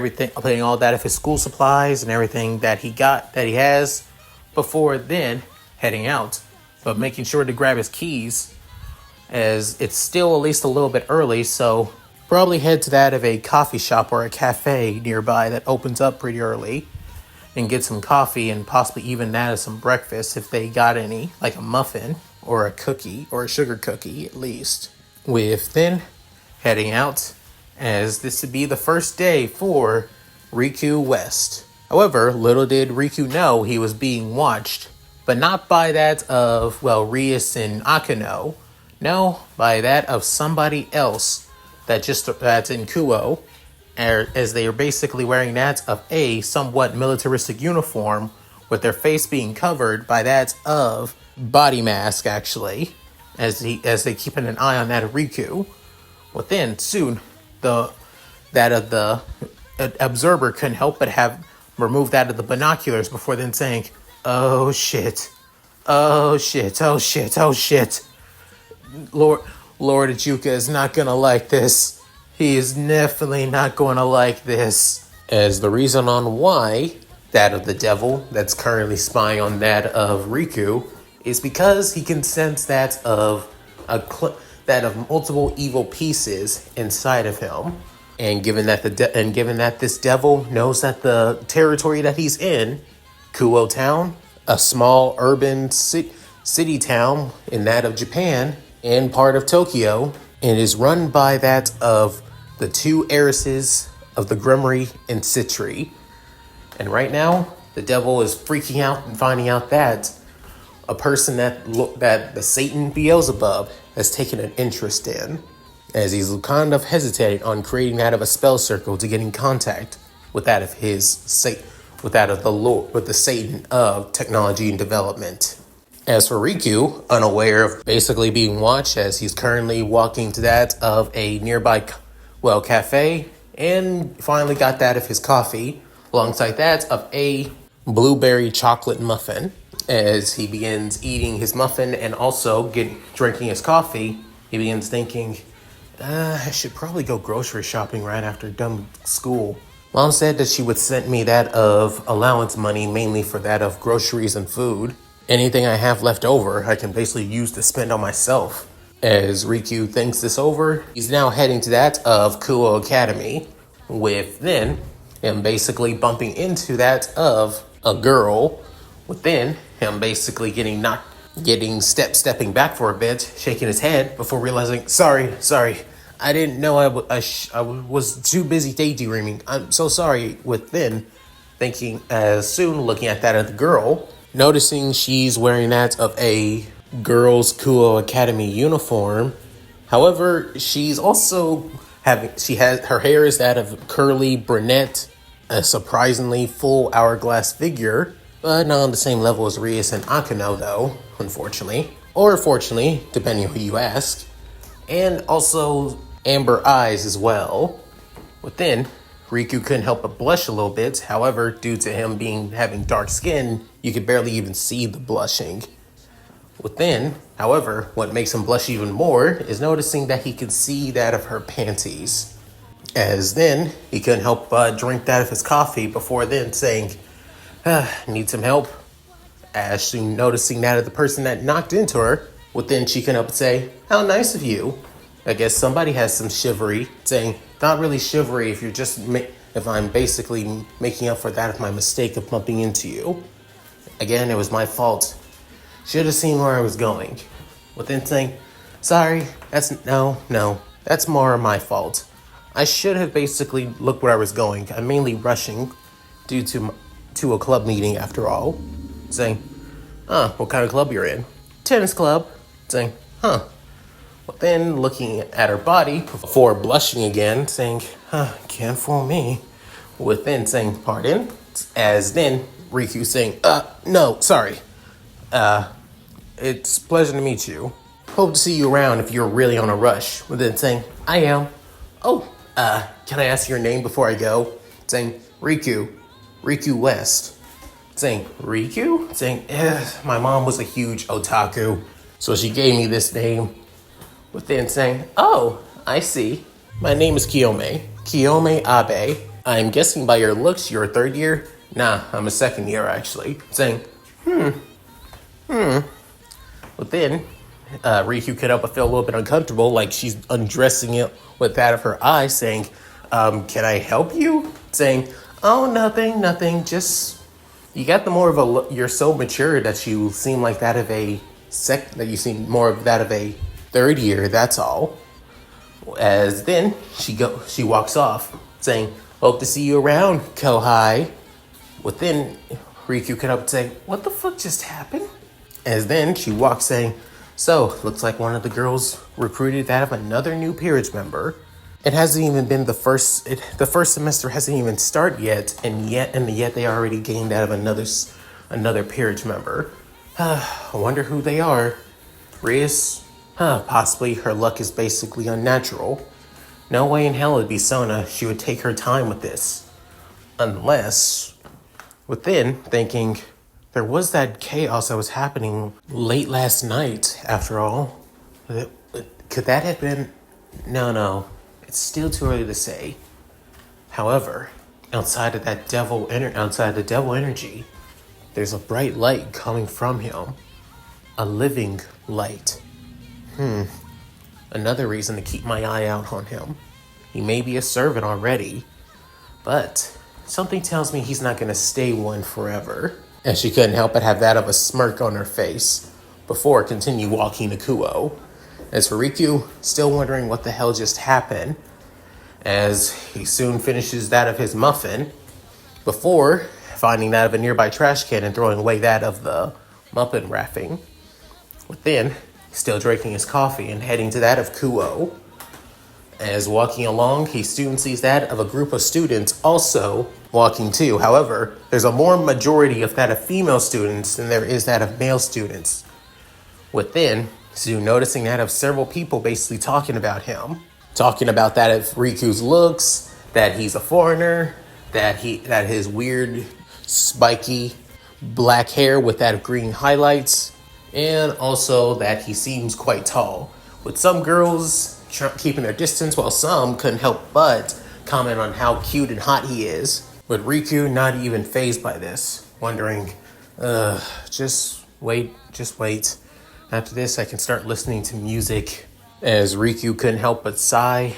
all that of his school supplies and everything that he has, before then heading out, but making sure to grab his keys, as it's still at least a little bit early, so probably head to that of a coffee shop or a cafe nearby that opens up pretty early, and get some coffee and possibly even that of some breakfast if they got any, like a muffin or a cookie or a sugar cookie at least. With then heading out, as this would be the first day for Riku West. However, little did Riku know he was being watched, but not by that of, Rias and Akano. No, by that of somebody else that's in Kuo, as they are basically wearing that of a somewhat militaristic uniform, with their face being covered by that of body mask, actually, as they keeping an eye on that of Riku. Within soon, that of the observer couldn't help but have removed that of the binoculars before then saying, oh shit, oh shit, oh shit, oh shit. Lord Ajuka is not gonna like this. He is definitely not gonna like this. As the reason on why that of the devil that's currently spying on that of Riku is because he can sense that of multiple evil pieces inside of him. And given that this devil knows that the territory that he's in, Kuo Town, a small urban city town in that of Japan and part of Tokyo, and is run by that of the two heiresses of the Gremory and Citri. And right now, the devil is freaking out and finding out that a person that the Satan Beelzebub has taken an interest in, as he's kind of hesitating on creating that of a spell circle to get in contact with that of the Satan of technology and development. As for Riku, unaware of basically being watched as he's currently walking to that of a nearby, cafe, and finally got that of his coffee, alongside that of a blueberry chocolate muffin. As he begins eating his muffin and also drinking his coffee, he begins thinking, I should probably go grocery shopping right after done with school. Mom said that she would send me that of allowance money, mainly for that of groceries and food. Anything I have left over, I can basically use to spend on myself. As Riku thinks this over, he's now heading to that of Kuo Academy, with then him basically bumping into that of a girl, with then him basically stepping back for a bit, shaking his head before realizing, sorry, I didn't know I was too busy daydreaming. I'm so sorry. With then thinking as soon looking at that of the girl, noticing she's wearing that of a girls' Kuo Academy uniform. However, she's also her hair is that of curly brunette, a surprisingly full hourglass figure, but not on the same level as Rias and Akano though, unfortunately. Or fortunately, depending on who you ask. And also amber eyes as well. Within, Riku couldn't help but blush a little bit. However, due to him having dark skin, you could barely even see the blushing. Within, however, what makes him blush even more is noticing that he could see that of her panties. As then, he couldn't help but drink that of his coffee before then saying, need some help. As soon noticing that of the person that knocked into her, within she couldn't help but say, how nice of you. I guess somebody has some chivalry, saying, not really chivalry if I'm basically making up for that of my mistake of bumping into you. Again, it was my fault. Should have seen where I was going. Within saying, sorry, that's more my fault. I should have basically looked where I was going. I'm mainly rushing due to a club meeting after all. Saying, what kind of club you're in? Tennis club. Saying, But then looking at her body before blushing again, saying, can't fool me. Within saying, pardon. As then Riku saying, no, sorry. It's a pleasure to meet you. Hope to see you around if you're really on a rush. Within saying, I am. Oh, can I ask your name before I go? Saying, Riku West. Saying, Riku? Saying, my mom was a huge otaku, so she gave me this name. Within saying, oh, I see. My name is Kiyome Abe. I'm guessing by your looks you're a third year? Nah, I'm a second year actually. Saying, Within, Riku could help but feel a little bit uncomfortable, like she's undressing it with that of her eye, saying, can I help you? Saying, oh, nothing, just, you got the more of a, you're so mature that you seem like that of a that you seem more of that of a third year, that's all. As then, she walks off, saying, hope to see you around, Kohai. Within, Riku could help but say, what the fuck just happened? As then, she walks saying, so, looks like one of the girls recruited that of another new peerage member. It hasn't even been the first semester hasn't even started yet, and yet they already gained out of another peerage member. I wonder who they are. Rias? Possibly her luck is basically unnatural. No way in hell it'd be Sona. She would take her time with this. Unless, within, thinking, there was that chaos that was happening late last night, after all. Could that have been? No. It's still too early to say. However, outside the devil energy, there's a bright light coming from him. A living light. Another reason to keep my eye out on him. He may be a servant already, but something tells me he's not going to stay one forever. And she couldn't help but have that of a smirk on her face before continue walking to Kuo. As for Riku, still wondering what the hell just happened, as he soon finishes that of his muffin before finding that of a nearby trash can and throwing away that of the muffin wrapping. Within, still drinking his coffee and heading to that of Kuo. As walking along, he soon sees that of a group of students also walking too. However, there's a more majority of that of female students than there is that of male students. Within, soon noticing that of several people basically talking about him. Talking about that of Riku's looks, that he's a foreigner, that his weird, spiky black hair with that of green highlights, and also that he seems quite tall. With some girls keeping their distance, while some couldn't help but comment on how cute and hot he is. With Riku not even fazed by this, wondering, just wait. After this, I can start listening to music. As Riku couldn't help but sigh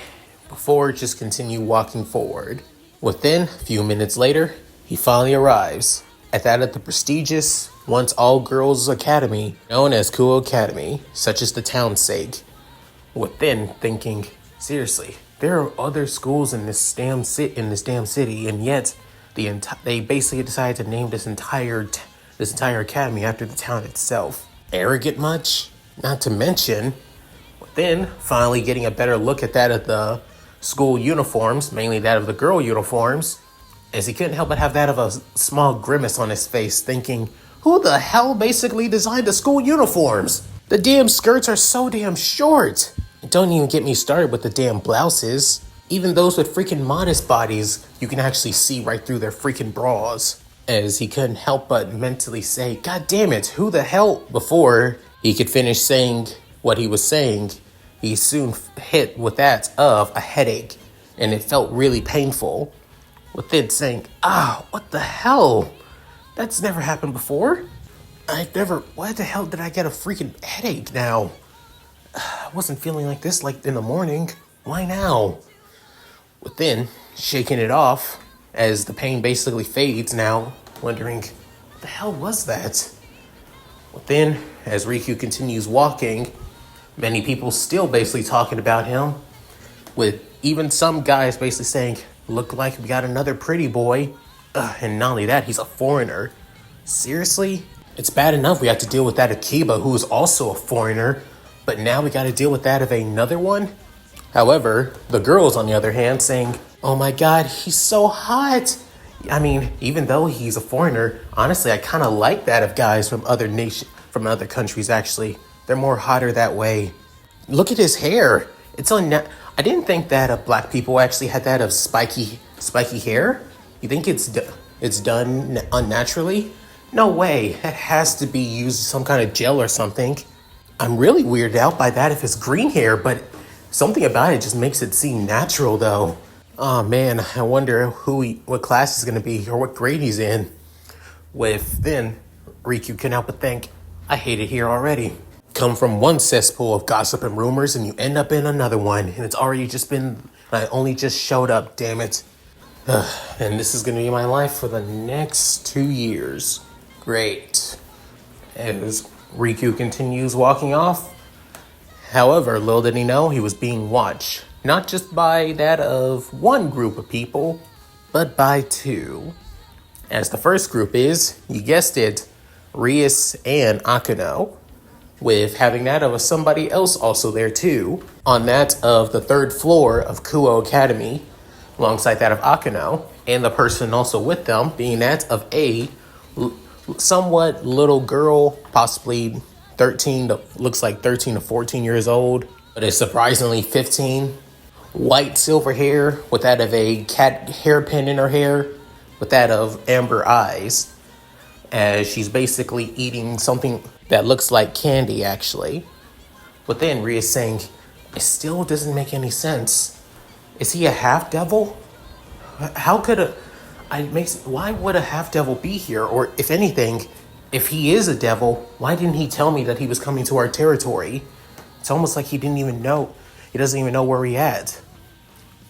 before just continue walking forward. Within a few minutes later, he finally arrives at that of the prestigious, once all-girls academy known as Kuo Academy, such as the town's sake. Within thinking, seriously, there are other schools in this damn city, and yet they basically decided to name this entire academy after the town itself. Arrogant much? Not to mention, then finally getting a better look at that of the school uniforms, mainly that of the girl uniforms, as he couldn't help but have that of a small grimace on his face, thinking, who the hell basically designed the school uniforms? The damn skirts are so damn short. And don't even get me started with the damn blouses. Even those with freaking modest bodies, you can actually see right through their freaking bras. As he couldn't help but mentally say, God damn it, who the hell? Before he could finish saying what he was saying, he soon hit with that of a headache, and it felt really painful. Within saying, what the hell? That's never happened before. Why the hell did I get a freaking headache now? I wasn't feeling like this like in the morning. Why now? Within, shaking it off, as the pain basically fades now, wondering, what the hell was that? Within, as Riku continues walking, many people still basically talking about him, with even some guys basically saying, look like we got another pretty boy. And not only that, he's a foreigner. Seriously? It's bad enough we have to deal with that Akiba, who is also a foreigner, but now we got to deal with that of another one? However, the girls, on the other hand, saying, oh my god, he's so hot. I mean, even though he's a foreigner, honestly, I kind of like that of guys from other countries, actually. They're more hotter that way. Look at his hair. I didn't think that black people actually had that of spiky hair. You think it's done unnaturally? No way. That has to be used some kind of gel or something. I'm really weirded out by that if it's green hair, but something about it just makes it seem natural, though. Oh man, I wonder what class he's gonna be or what grade he's in. Then Riku couldn't help but think, I hate it here already. Come from one cesspool of gossip and rumors, and you end up in another one, and it's already I only just showed up, damn it. And this is gonna be my life for the next 2 years. Great. As Riku continues walking off. However, little did he know he was being watched. Not just by that of one group of people, but by two. As the first group is, you guessed it, Rias and Akuno, with having that of somebody else also there too, on that of the third floor of Kuo Academy, alongside that of Akuno, and the person also with them being that of a somewhat little girl, possibly 13 to 14 years old, but is surprisingly 15. White silver hair with that of a cat hairpin in her hair, with that of amber eyes, as she's basically eating something that looks like candy, actually. But then Ria's saying, it still doesn't make any sense. Is he a half-devil? Why would a half-devil be here? Or if anything, if he is a devil, why didn't he tell me that he was coming to our territory? It's almost like he doesn't even know where we're at.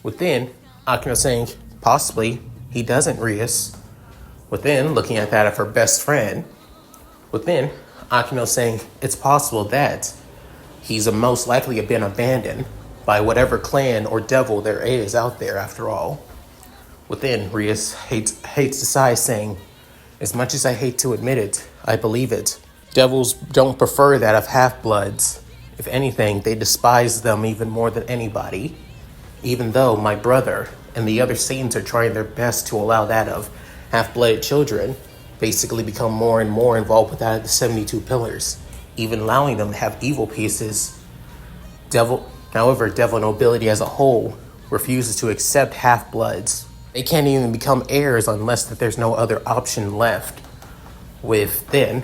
Within, Akino saying, possibly, he doesn't, Rias. Within, looking at that of her best friend. Within, Akino saying, it's possible that he's most likely been abandoned by whatever clan or devil there is out there after all. Within, Rias hates to sigh, saying, as much as I hate to admit it, I believe it. Devils don't prefer that of half-bloods. If anything, they despise them even more than anybody. Even though my brother and the other Satans are trying their best to allow that of half-blooded children basically become more and more involved with that of the 72 pillars. even allowing them to have evil pieces. However, devil nobility as a whole refuses to accept half-bloods. They can't even become heirs unless that there's no other option left. Within,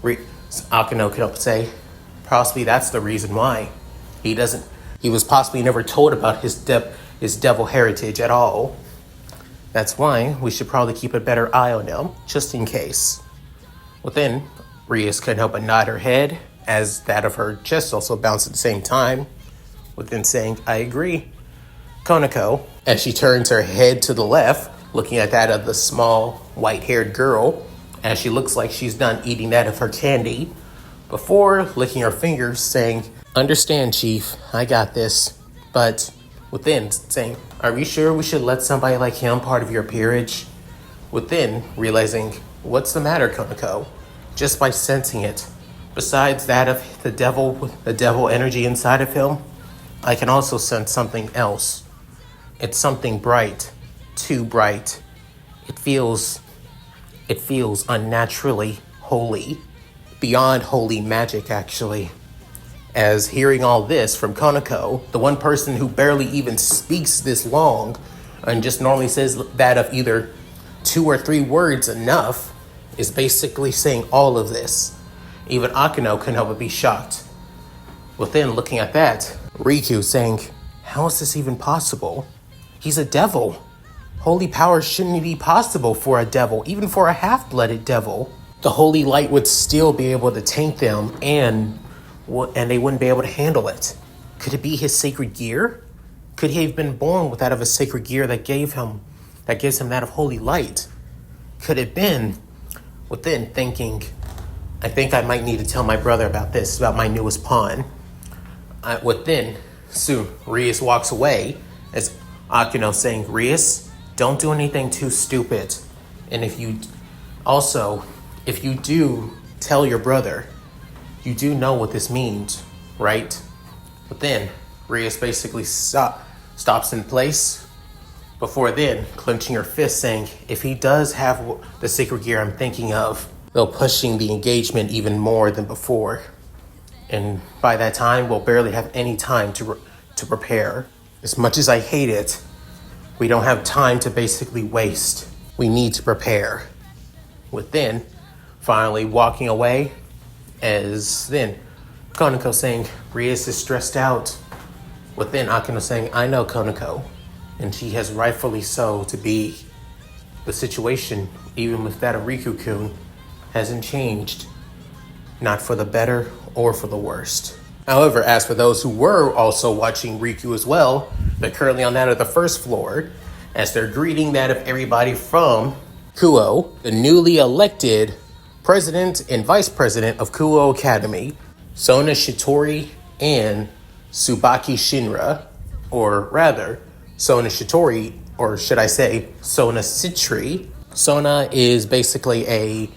Akeno could say, possibly that's the reason why he was possibly never told about his devil heritage at all. That's why we should probably keep a better eye on him, just in case. Within, Rias couldn't help but nod her head, as that of her chest also bounced at the same time, within saying, I agree. Konako, as she turns her head to the left, looking at that of the small, white-haired girl, as she looks like she's done eating that of her candy, before licking her fingers, saying, understand, Chief, I got this. But within, saying, are we sure we should let somebody like him part of your peerage? Within, realizing, what's the matter, Konako? Just by sensing it. Besides that of the devil energy inside of him, I can also sense something else. It's something bright, too bright. It feels unnaturally holy, beyond holy magic, actually. As hearing all this from Konako, the one person who barely even speaks this long and just normally says that of either 2 or 3 words enough, is basically saying all of this. Even Akeno couldn't help but be shocked. Within looking at that, Riku saying, how is this even possible? He's a devil. Holy power shouldn't be possible for a devil, even for a half-blooded devil. The holy light would still be able to taint them, and they wouldn't be able to handle it. Could it be his sacred gear? Could he have been born with that of a sacred gear that gives him that of holy light? Could it been? Within thinking, I think I might need to tell my brother about this, about my newest pawn. Within, soon, Rias walks away, as Akeno saying, Rias, don't do anything too stupid. And if you do tell your brother, you do know what this means, right? But then, Rias basically stops in place. Before then, clenching her fist, saying, if he does have the sacred gear I'm thinking of, they'll pushing the engagement even more than before. And by that time, we'll barely have any time to prepare. As much as I hate it, we don't have time to basically waste. We need to prepare. Within, finally walking away, as then Konako saying, Rias is stressed out. Within, Akeno saying, I know Konako, and she has rightfully so to be. The situation, even with that of Riku-kun, hasn't changed. Not for the better or for the worst. However, as for those who were also watching Riku as well, they're currently on that of the first floor, as they're greeting that of everybody from Kuo, the newly elected president and vice president of Kuo Academy, Sona Shitori and Tsubaki Shinra, or rather, Sona Shitori, or should I say, Sona Citri. Sona is basically a,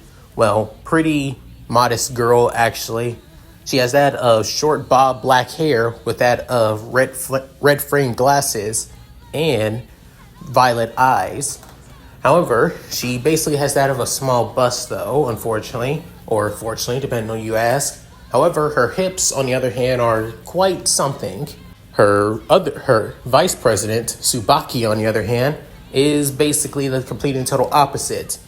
pretty modest girl, actually. She has that of short bob black hair with that of red framed glasses and violet eyes. However, she basically has that of a small bust, though, unfortunately, or fortunately, depending on who you ask. However, her hips, on the other hand, are quite something. Her vice president, Tsubaki, on the other hand, is basically the complete and total opposite.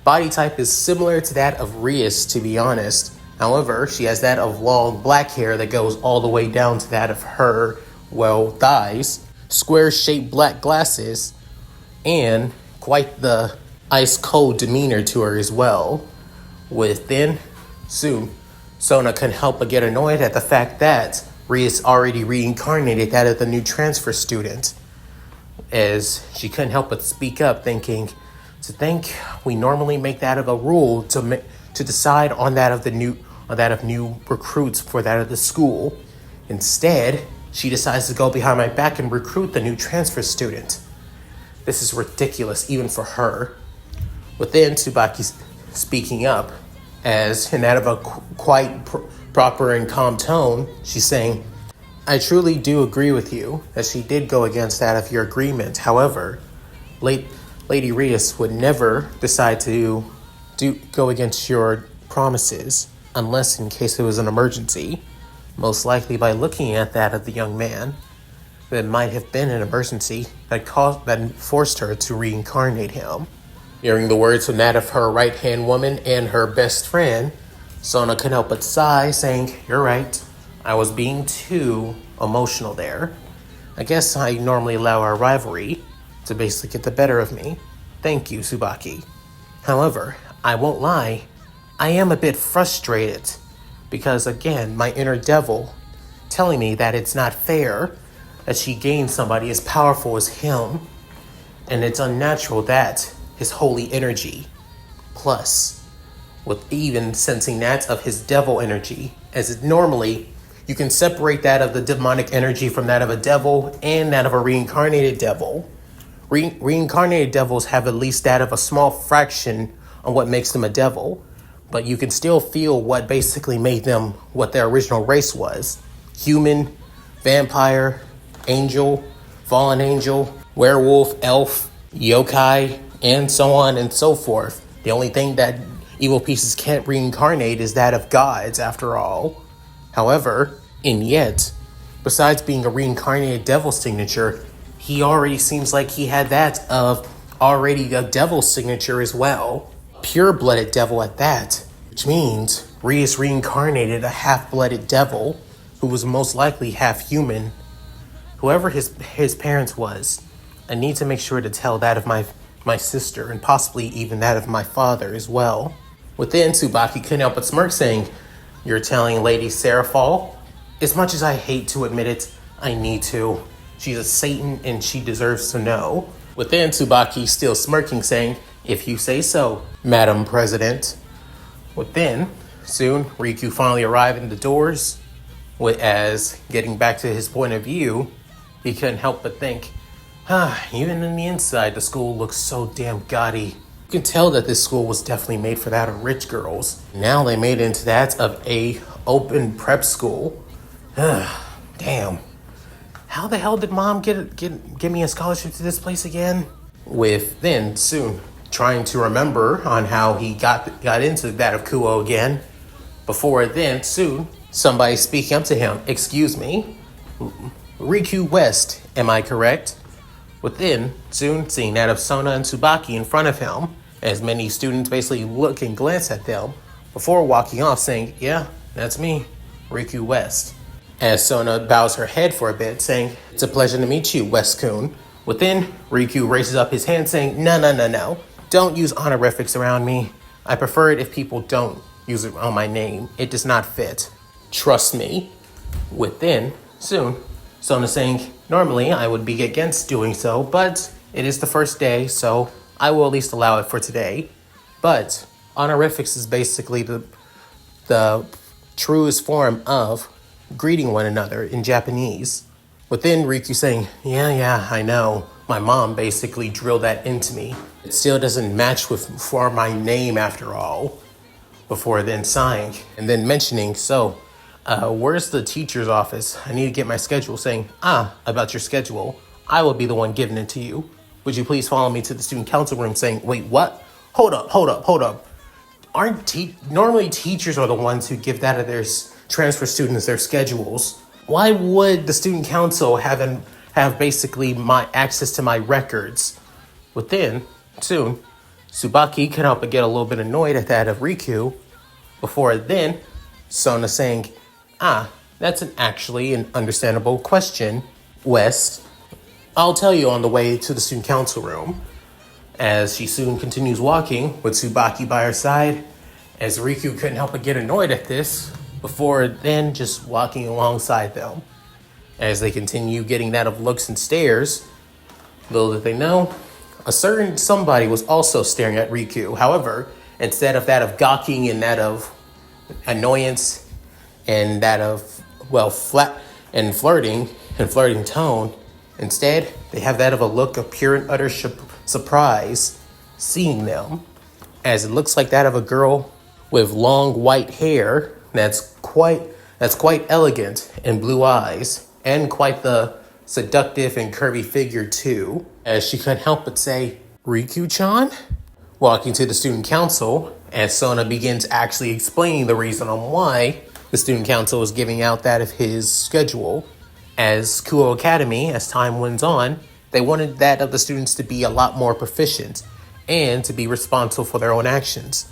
Body type is similar to that of Rias, to be honest. However, she has that of long black hair that goes all the way down to that of her, thighs, square-shaped black glasses, and quite the ice-cold demeanor to her as well. Within, soon, Sona couldn't help but get annoyed at the fact that Rias already reincarnated that of the new transfer student, as she couldn't help but speak up, thinking, to think we normally make that of a rule to decide on that of new recruits for that of the school. Instead, she decides to go behind my back and recruit the new transfer student. This is ridiculous, even for her. Within, Tsubaki speaking up, as in that of a quite proper and calm tone, she's saying, I truly do agree with you that she did go against that of your agreement. However, Lady Rias would never decide to go against your promises. unless in case it was an emergency. Most likely by looking at that of the young man, that might have been an emergency that forced her to reincarnate him. Hearing the words from that of her right-hand woman and her best friend, Sona couldn't help but sigh, saying, "You're right. I was being too emotional there. I guess I normally allow our rivalry to basically get the better of me. Thank you, Tsubaki. However, I won't lie, I am a bit frustrated because, again, my inner devil telling me that it's not fair that she gained somebody as powerful as him, and it's unnatural that his holy energy, plus with even sensing that of his devil energy, as it normally you can separate that of the demonic energy from that of a devil and that of a reincarnated devil. Reincarnated devils have at least that of a small fraction on what makes them a devil, but you can still feel what basically made them what their original race was. Human, vampire, angel, fallen angel, werewolf, elf, yokai, and so on and so forth. The only thing that evil pieces can't reincarnate is that of gods, after all. However, and yet, besides being a reincarnated devil signature, he already seems like he had that of already a devil signature as well. Pure-blooded devil at that, which means Rias reincarnated a half-blooded devil who was most likely half human. Whoever his parents was, I need to make sure to tell that of my sister and possibly even that of my father as well. Within, Tsubaki couldn't help but smirk, saying, "You're telling Lady Seraphal? As much as I hate to admit it, I need to. She's a Satan and she deserves to know." Within, Tsubaki still smirking, saying, "If you say so, Madam President." Within, soon, Riku finally arrived in the doors. As getting back to his point of view, he couldn't help but think, even in the inside, the school looks so damn gaudy. You can tell that this school was definitely made for that of rich girls. Now they made it into that of a open prep school. Damn. How the hell did Mom give me a scholarship to this place again? With then soon trying to remember on how he got into that of Kuo again. Before then, soon somebody speaking up to him. "Excuse me, Riku West, am I correct?" Within, soon seeing that of Sona and Tsubaki in front of him, as many students basically look and glance at them before walking off, saying, "Yeah, that's me, Riku West." As Sona bows her head for a bit, saying, "It's a pleasure to meet you, West-kun." Within, Riku raises up his hand, saying, No. Don't use honorifics around me. I prefer it if people don't use it on my name. It does not fit. Trust me." Within, soon, Sona saying, "Normally I would be against doing so, but it is the first day, so I will at least allow it for today. But honorifics is basically the truest form of greeting one another in Japanese." Within, Riku saying, Yeah, I know. My mom basically drilled that into me. It still doesn't match for my name after all." Before then sighing, and then mentioning, where's the teacher's office? I need to get my schedule, saying, about your schedule. I will be the one giving it to you. Would you please follow me to the student council room, saying, Wait, what? Hold up. Normally teachers are the ones who give that of their transfer students their schedules. Why would the student council have basically my access to my records? Within, soon, Tsubaki couldn't help but get a little bit annoyed at that of Riku. Before then, Sona saying, that's actually an understandable question, West. I'll tell you on the way to the student council room. As she soon continues walking with Tsubaki by her side, as Riku couldn't help but get annoyed at this, before then just walking alongside them. As they continue getting that of looks and stares, little did they know, a certain somebody was also staring at Riku. However, instead of that of gawking and that of annoyance and that of, flat and flirting tone, instead, they have that of a look of pure and utter surprise seeing them, as it looks like that of a girl with long white hair that's quite elegant and blue eyes, and quite the seductive and curvy figure too, as she couldn't help but say, "Riku-chan? Walking to the student council, as Sona begins actually explaining the reason on why the student council is giving out that of his schedule. As Kuo Academy, as time went on, they wanted that of the students to be a lot more proficient and to be responsible for their own actions.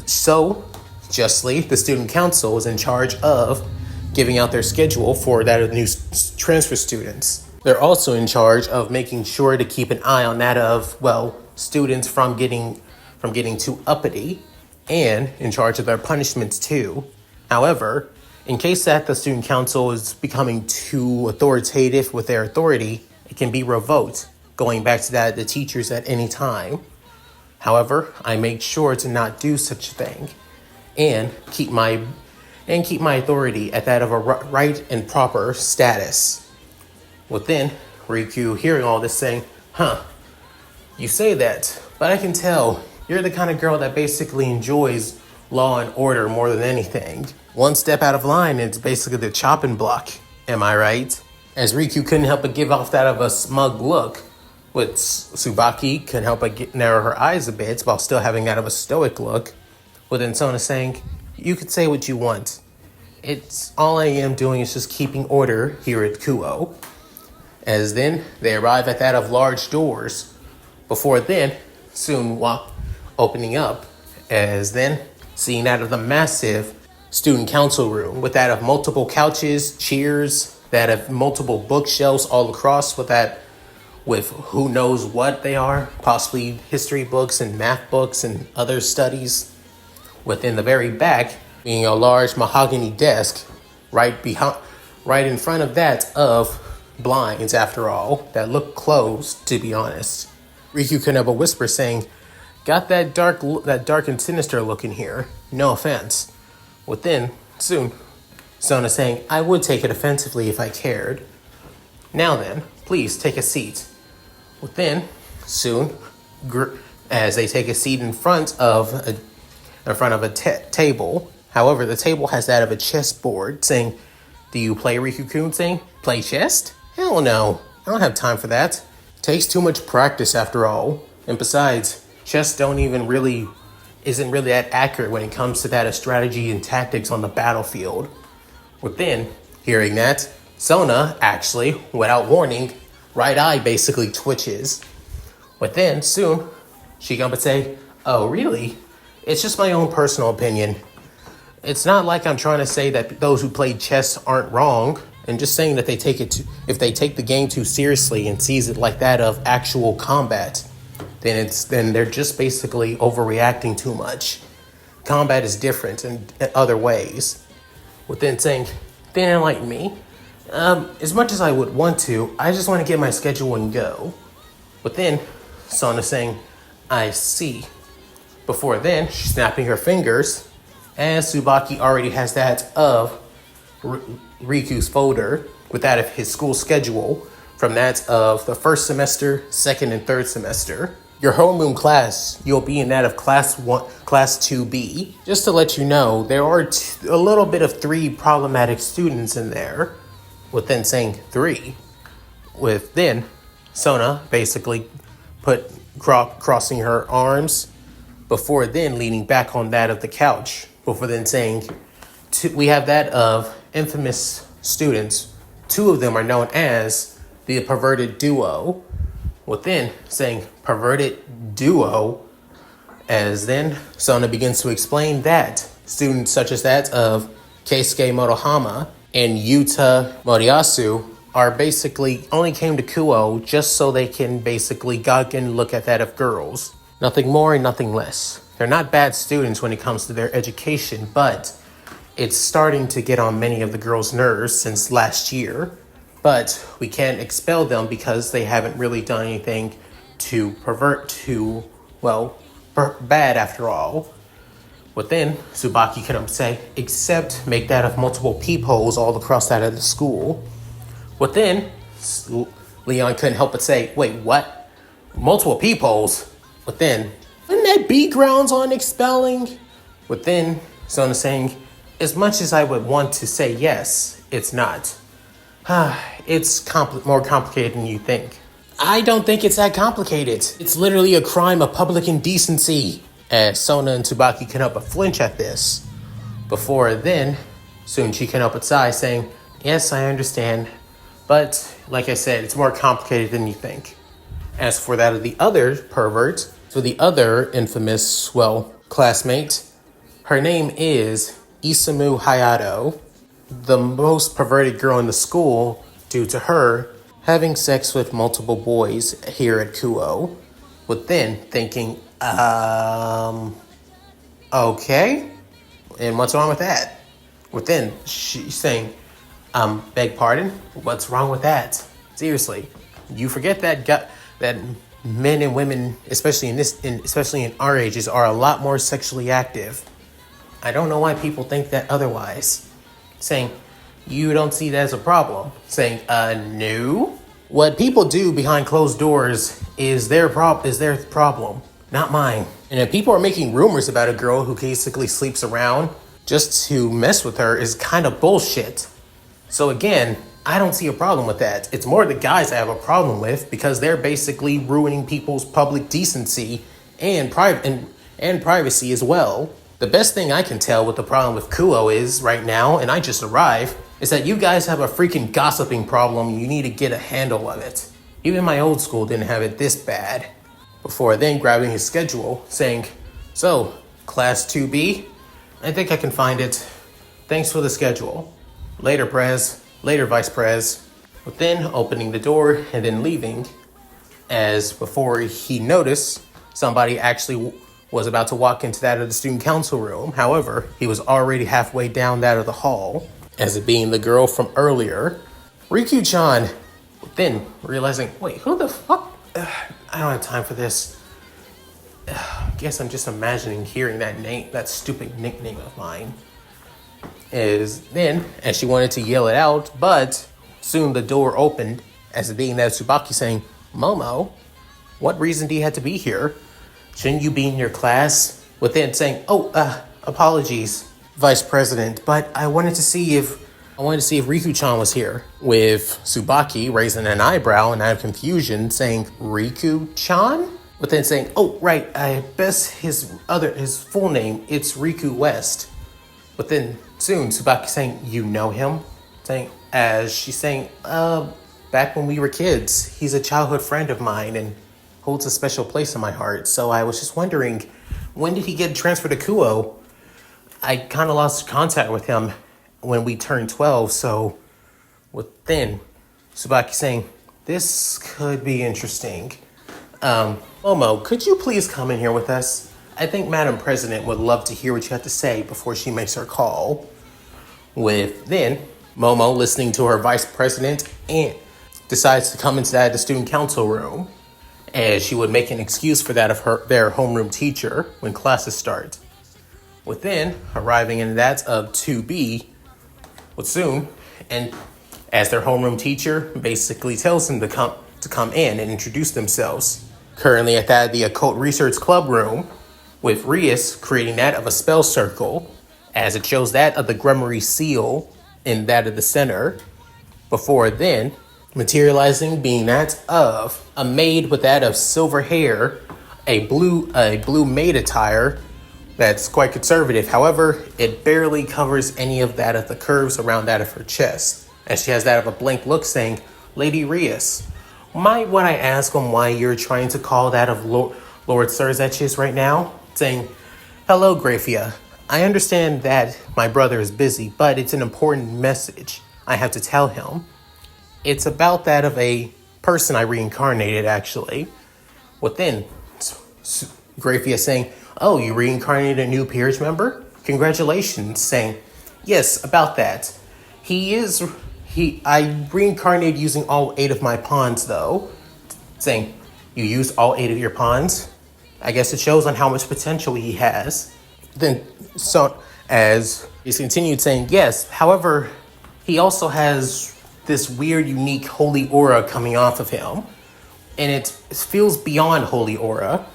So, justly, the student council is in charge of giving out their schedule for that of new transfer students. They're also in charge of making sure to keep an eye on that of, well, students from getting too uppity, and in charge of their punishments too. However, in case that the student council is becoming too authoritative with their authority, it can be revoked, going back to that the teachers at any time. However, I make sure to not do such a thing, and keep my authority at that of a right and proper status. Well then, Riku, hearing all this, saying, you say that, but I can tell you're the kind of girl that basically enjoys law and order more than anything. One step out of line, it's basically the chopping block. Am I right? As Riku couldn't help but give off that of a smug look, with Tsubaki couldn't help but narrow her eyes a bit while still having that of a stoic look, with then Sona saying, you could say what you want. It's all I am doing is just keeping order here at Kuo. As then, they arrive at that of large doors, before then, soon opening up, as then, seeing that of the massive student council room, with that of multiple couches, chairs, that of multiple bookshelves all across, with who knows what they are, possibly history books and math books and other studies. Within the very back, being a large mahogany desk, right in front of that of blinds, after all, that look closed, to be honest. Riku couldn't help but whisper, saying, got that dark and sinister look in here. No offense. Within, soon, Sona saying, I would take it offensively if I cared. Now then, please take a seat. Within, soon, as they take a seat in front of a table. However, the table has that of a chessboard, saying, do you play, Riku-kun? Saying, play chess? Hell no, I don't have time for that. Takes too much practice after all. And besides, chess isn't really that accurate when it comes to that of strategy and tactics on the battlefield. Within, hearing that, Sona actually, without warning, right eye basically twitches. Within, soon, she gonna say, oh really? It's just my own personal opinion. It's not like I'm trying to say that those who play chess aren't wrong, and just saying that if they take the game too seriously and sees it like that of actual combat, then they're just basically overreacting too much. Combat is different in other ways. Within saying, then enlighten me. As much as I would want to, I just want to get my schedule and go. Within, Sona saying, I see. Before then, she's snapping her fingers, as Tsubaki already has that of Riku's folder, with that of his school schedule, from that of the first semester, second and third semester. Your homeroom class, you'll be in that of class 2B. Just to let you know, there are a little bit of 3 problematic students in there, with then saying 3. With then, Sona basically crossing her arms, before then leaning back on that of the couch, before then saying, we have that of infamous students. 2 of them are known as the perverted duo. Within saying perverted duo, as then Sona begins to explain that students such as that of Keisuke Motohama and Yuta Moriyasu are basically only came to Kuo just so they can basically gawk and look at that of girls. Nothing more and nothing less. They're not bad students when it comes to their education, but it's starting to get on many of the girls' nerves since last year. But we can't expel them because they haven't really done anything to bad after all. Within, Tsubaki can say, except make that of multiple peepholes all across that of the school. Within, Leon couldn't help but say, wait, what? Multiple peepholes? Within, wouldn't that be grounds on expelling? Within, Sona saying, as much as I would want to say yes, it's not. It's more complicated than you think. I don't think it's that complicated. It's literally a crime of public indecency. As Sona and Tsubaki can help but flinch at this. Before then, soon she can help but sigh, saying, yes, I understand. But, like I said, it's more complicated than you think. As for that of the other pervert, so the other infamous, classmate, her name is Isamu Hayato, the most perverted girl in the school due to her having sex with multiple boys here at Kuo, with then thinking, okay, and what's wrong with that? With then she's saying, beg pardon, what's wrong with that? Seriously, you forget that men and women, especially in our ages, are a lot more sexually active. I don't know why people think that otherwise. Saying, you don't see that as a problem. Saying, no. What people do behind closed doors is their problem, not mine. And if people are making rumors about a girl who basically sleeps around just to mess with her is kind of bullshit. So again, I don't see a problem with that. It's more the guys I have a problem with because they're basically ruining people's public decency and privacy as well. The best thing I can tell what the problem with Kuo is right now, and I just arrived, is that you guys have a freaking gossiping problem. You need to get a handle of it. Even my old school didn't have it this bad. Before then grabbing his schedule, saying, so, class 2B? I think I can find it. Thanks for the schedule. Later, Prez. Later, Vice Prez. But then opening the door and then leaving, as before he noticed somebody actually was about to walk into that of the student council room. However, he was already halfway down that of the hall, as it being the girl from earlier, Riku-chan. Then realizing, wait, who the fuck? I don't have time for this. Guess I'm just imagining hearing that name, that stupid nickname of mine. As she wanted to yell it out, but soon the door opened, as it being that Tsubaki saying, Momo, what reason do you have to be here? Shouldn't you be in your class? Within saying, apologies, Vice President, but I wanted to see if Riku-chan was here. With Tsubaki raising an eyebrow and out of confusion saying, Riku-chan? But then saying, oh, right, I guess his full name, it's Riku West. But then soon Tsubaki saying, you know him? Saying, as she's saying, back when we were kids, he's a childhood friend of mine and holds a special place in my heart. So I was just wondering, when did he get transferred to Kuo? I kind of lost contact with him when we turned 12, so within Tsubaki saying, this could be interesting. Momo, could you please come in here with us? I think Madam President would love to hear what you have to say before she makes her call. With then Momo listening to her Vice President and decides to come into the student council room, as she would make an excuse for that of their homeroom teacher when classes start. Within arriving in that of 2B, with soon, and as their homeroom teacher basically tells them to come in and introduce themselves. Currently at that of the Occult Research Club room, with Rias creating that of a spell circle, as it shows that of the Grimoire seal in that of the center. Before then, materializing being that of a maid with that of silver hair, a blue maid attire that's quite conservative. However, it barely covers any of that of the curves around that of her chest, as she has that of a blank look saying, Lady Rias, might what I ask on why you're trying to call that of Lord Surzetches right now? Saying, hello, Grafia. I understand that my brother is busy, but it's an important message I have to tell him. It's about that of a person I reincarnated, actually. Within Grafia saying, oh, you reincarnated a new peers member? Congratulations. Saying, yes, about that. I reincarnated using all 8 of my pawns, though. Saying, you used all 8 of your pawns? I guess it shows on how much potential he has. Then, so, as he's continued saying, yes, however, he also has this weird, unique holy aura coming off of him. And it feels beyond holy aura.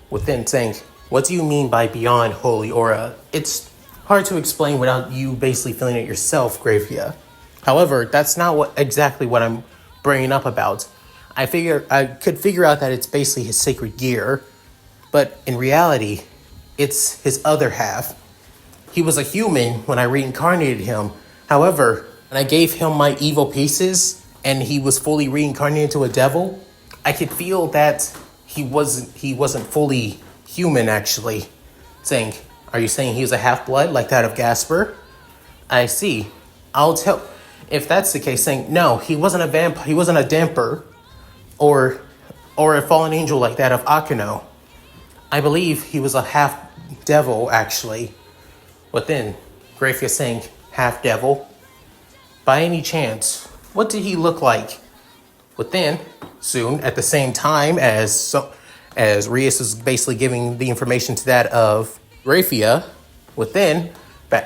Within saying, what do you mean by beyond holy aura? It's hard to explain without you basically feeling it yourself, Grafia. However, that's not exactly what I'm bringing up about. I could figure out that it's basically his sacred gear, but in reality, it's his other half. He was a human when I reincarnated him. However, when I gave him my evil pieces and he was fully reincarnated into a devil, I could feel that he wasn't fully human actually. Saying, are you saying he was a half-blood like that of Gasper? I see. I'll tell. If that's the case, saying no, he wasn't a vampire. He wasn't a damper, or a fallen angel like that of Akeno. I believe he was a half devil actually. But then, Grafia saying half devil. By any chance, what did he look like? But then, soon at the same time as Rias is basically giving the information to that of Grafia, within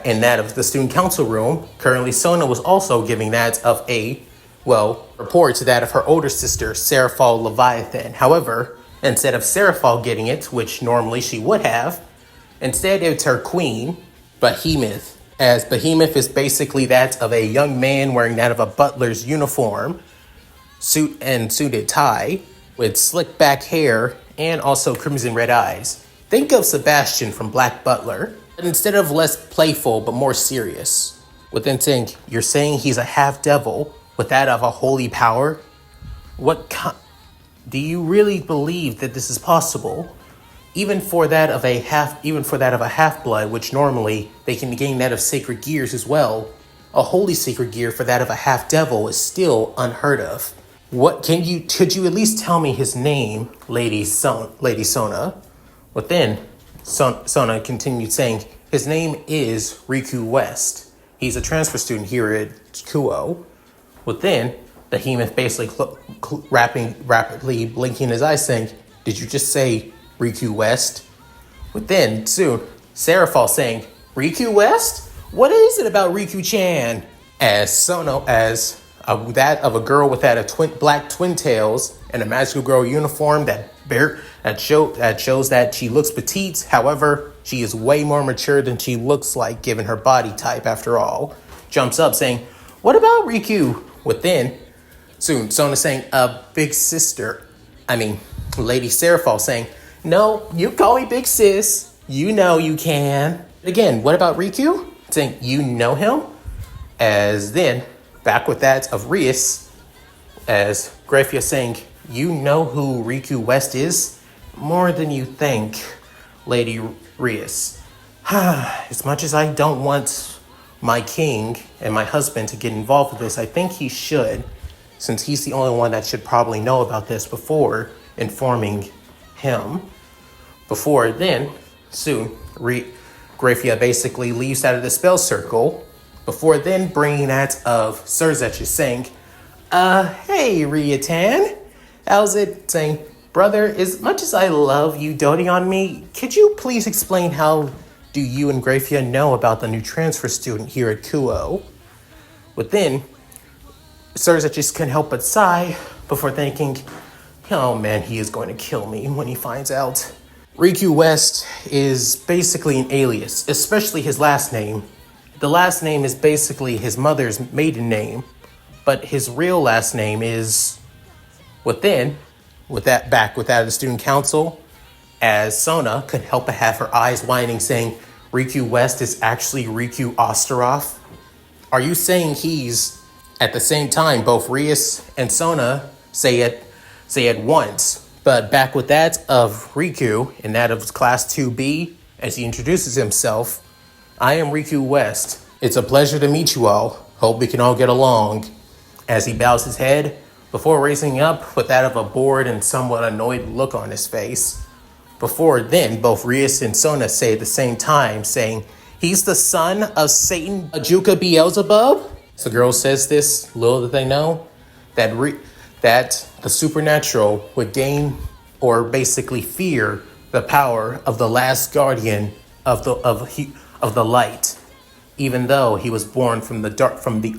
in that of the student council room, currently Sona was also giving that of a report to that of her older sister, Seraphal Leviathan. However, instead of Seraphal getting it, which normally she would have, instead it's her queen, Behemoth. As Behemoth is basically that of a young man wearing that of a butler's uniform, suit and suited tie, with slick back hair and also crimson red eyes. Think of Sebastian from Black Butler, but instead of less playful but more serious. Within saying, you're saying he's a half devil with that of a holy power? Do you really believe that this is possible? Even for that of a half blood, which normally they can gain that of sacred gears as well, a holy sacred gear for that of a half devil is still unheard of. Could you at least tell me his name, Lady Sona? But then Sona continued saying, his name is Riku West. He's a transfer student here at Kuo. But then Behemoth basically rapidly blinking his eyes saying, did you just say Riku West? But then soon, Seraphal saying, Riku West? What is it about Riku-chan? As that of a girl with that of black twin tails and a magical girl uniform that shows that she looks petite. However, she is way more mature than she looks like given her body type after all. Jumps up saying, what about Riku? Within, soon Sona saying, big sister. Lady Seraphal saying, no, you call me big sis. You know you can. Again, what about Riku? Saying, you know him? As then, back with that of Rias, as Grafia saying, you know who Riku West is? More than you think, Lady Rias. As much as I don't want my king and my husband to get involved with this, I think he should, since he's the only one that should probably know about this before informing him. Before then, soon, Grafia basically leaves out of the spell circle. Before then, bringing that of Surzech is saying, hey, Riatan. How's it? Saying, brother, as much as I love you doting on me, could you please explain how do you and Grafia know about the new transfer student here at Kuo? But then, Surzech just couldn't help but sigh before thinking, oh man, he is going to kill me when he finds out. Riku West is basically an alias, especially his last name. The last name is basically his mother's maiden name, but his real last name is within, with that of the student council, as Sona could help but have her eyes widening saying, Riku West is actually Riku Osteroff? Are you saying he's, at the same time, both Rias and Sona say it once, but back with that of Riku, and that of Class 2B, as he introduces himself, I am Riku West. It's a pleasure to meet you all. Hope we can all get along. As he bows his head, before raising up with that of a bored and somewhat annoyed look on his face. Before then, both Rias and Sona say at the same time, saying, he's the son of Satan Ajuka Beelzebub? So the girl says this, little did they know, that the supernatural would gain or basically fear the power of the last guardian of the light, even though he was born from the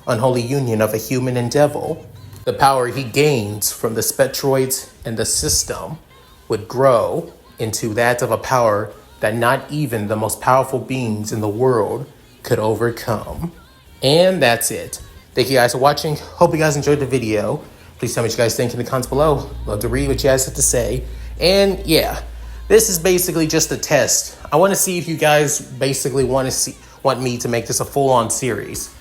unholy union of a human and devil. The power he gains from the spectroids and the system would grow into that of a power that not even the most powerful beings in the world could overcome. And that's it. Thank you guys for watching. Hope you guys enjoyed the video. Please tell me what you guys think in the comments below. Love to read what you guys have to say. And yeah, this is basically just a test. I want to see if you guys basically want me to make this a full-on series.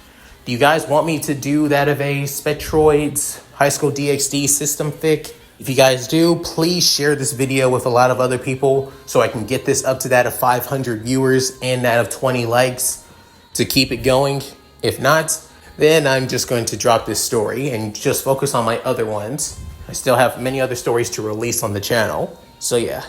Do you guys want me to do that of a Spectroids High School DxD system fic? If you guys do, please share this video with a lot of other people so I can get this up to that of 500 viewers and that of 20 likes to keep it going. If not, then I'm just going to drop this story and just focus on my other ones. I still have many other stories to release on the channel. So yeah,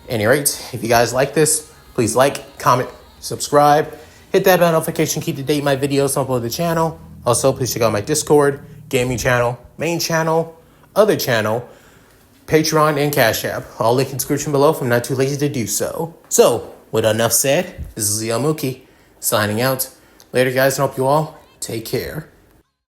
any rate, if you guys like this, please like, comment, subscribe, hit that bell notification, keep to date my videos upload the channel. Also, please check out my Discord, gaming channel, main channel, other channel, Patreon, and Cash App. All link in the description below if I'm not too lazy to do so. So, with enough said, this is Leo Mookie, signing out. Later guys, and hope you all take care.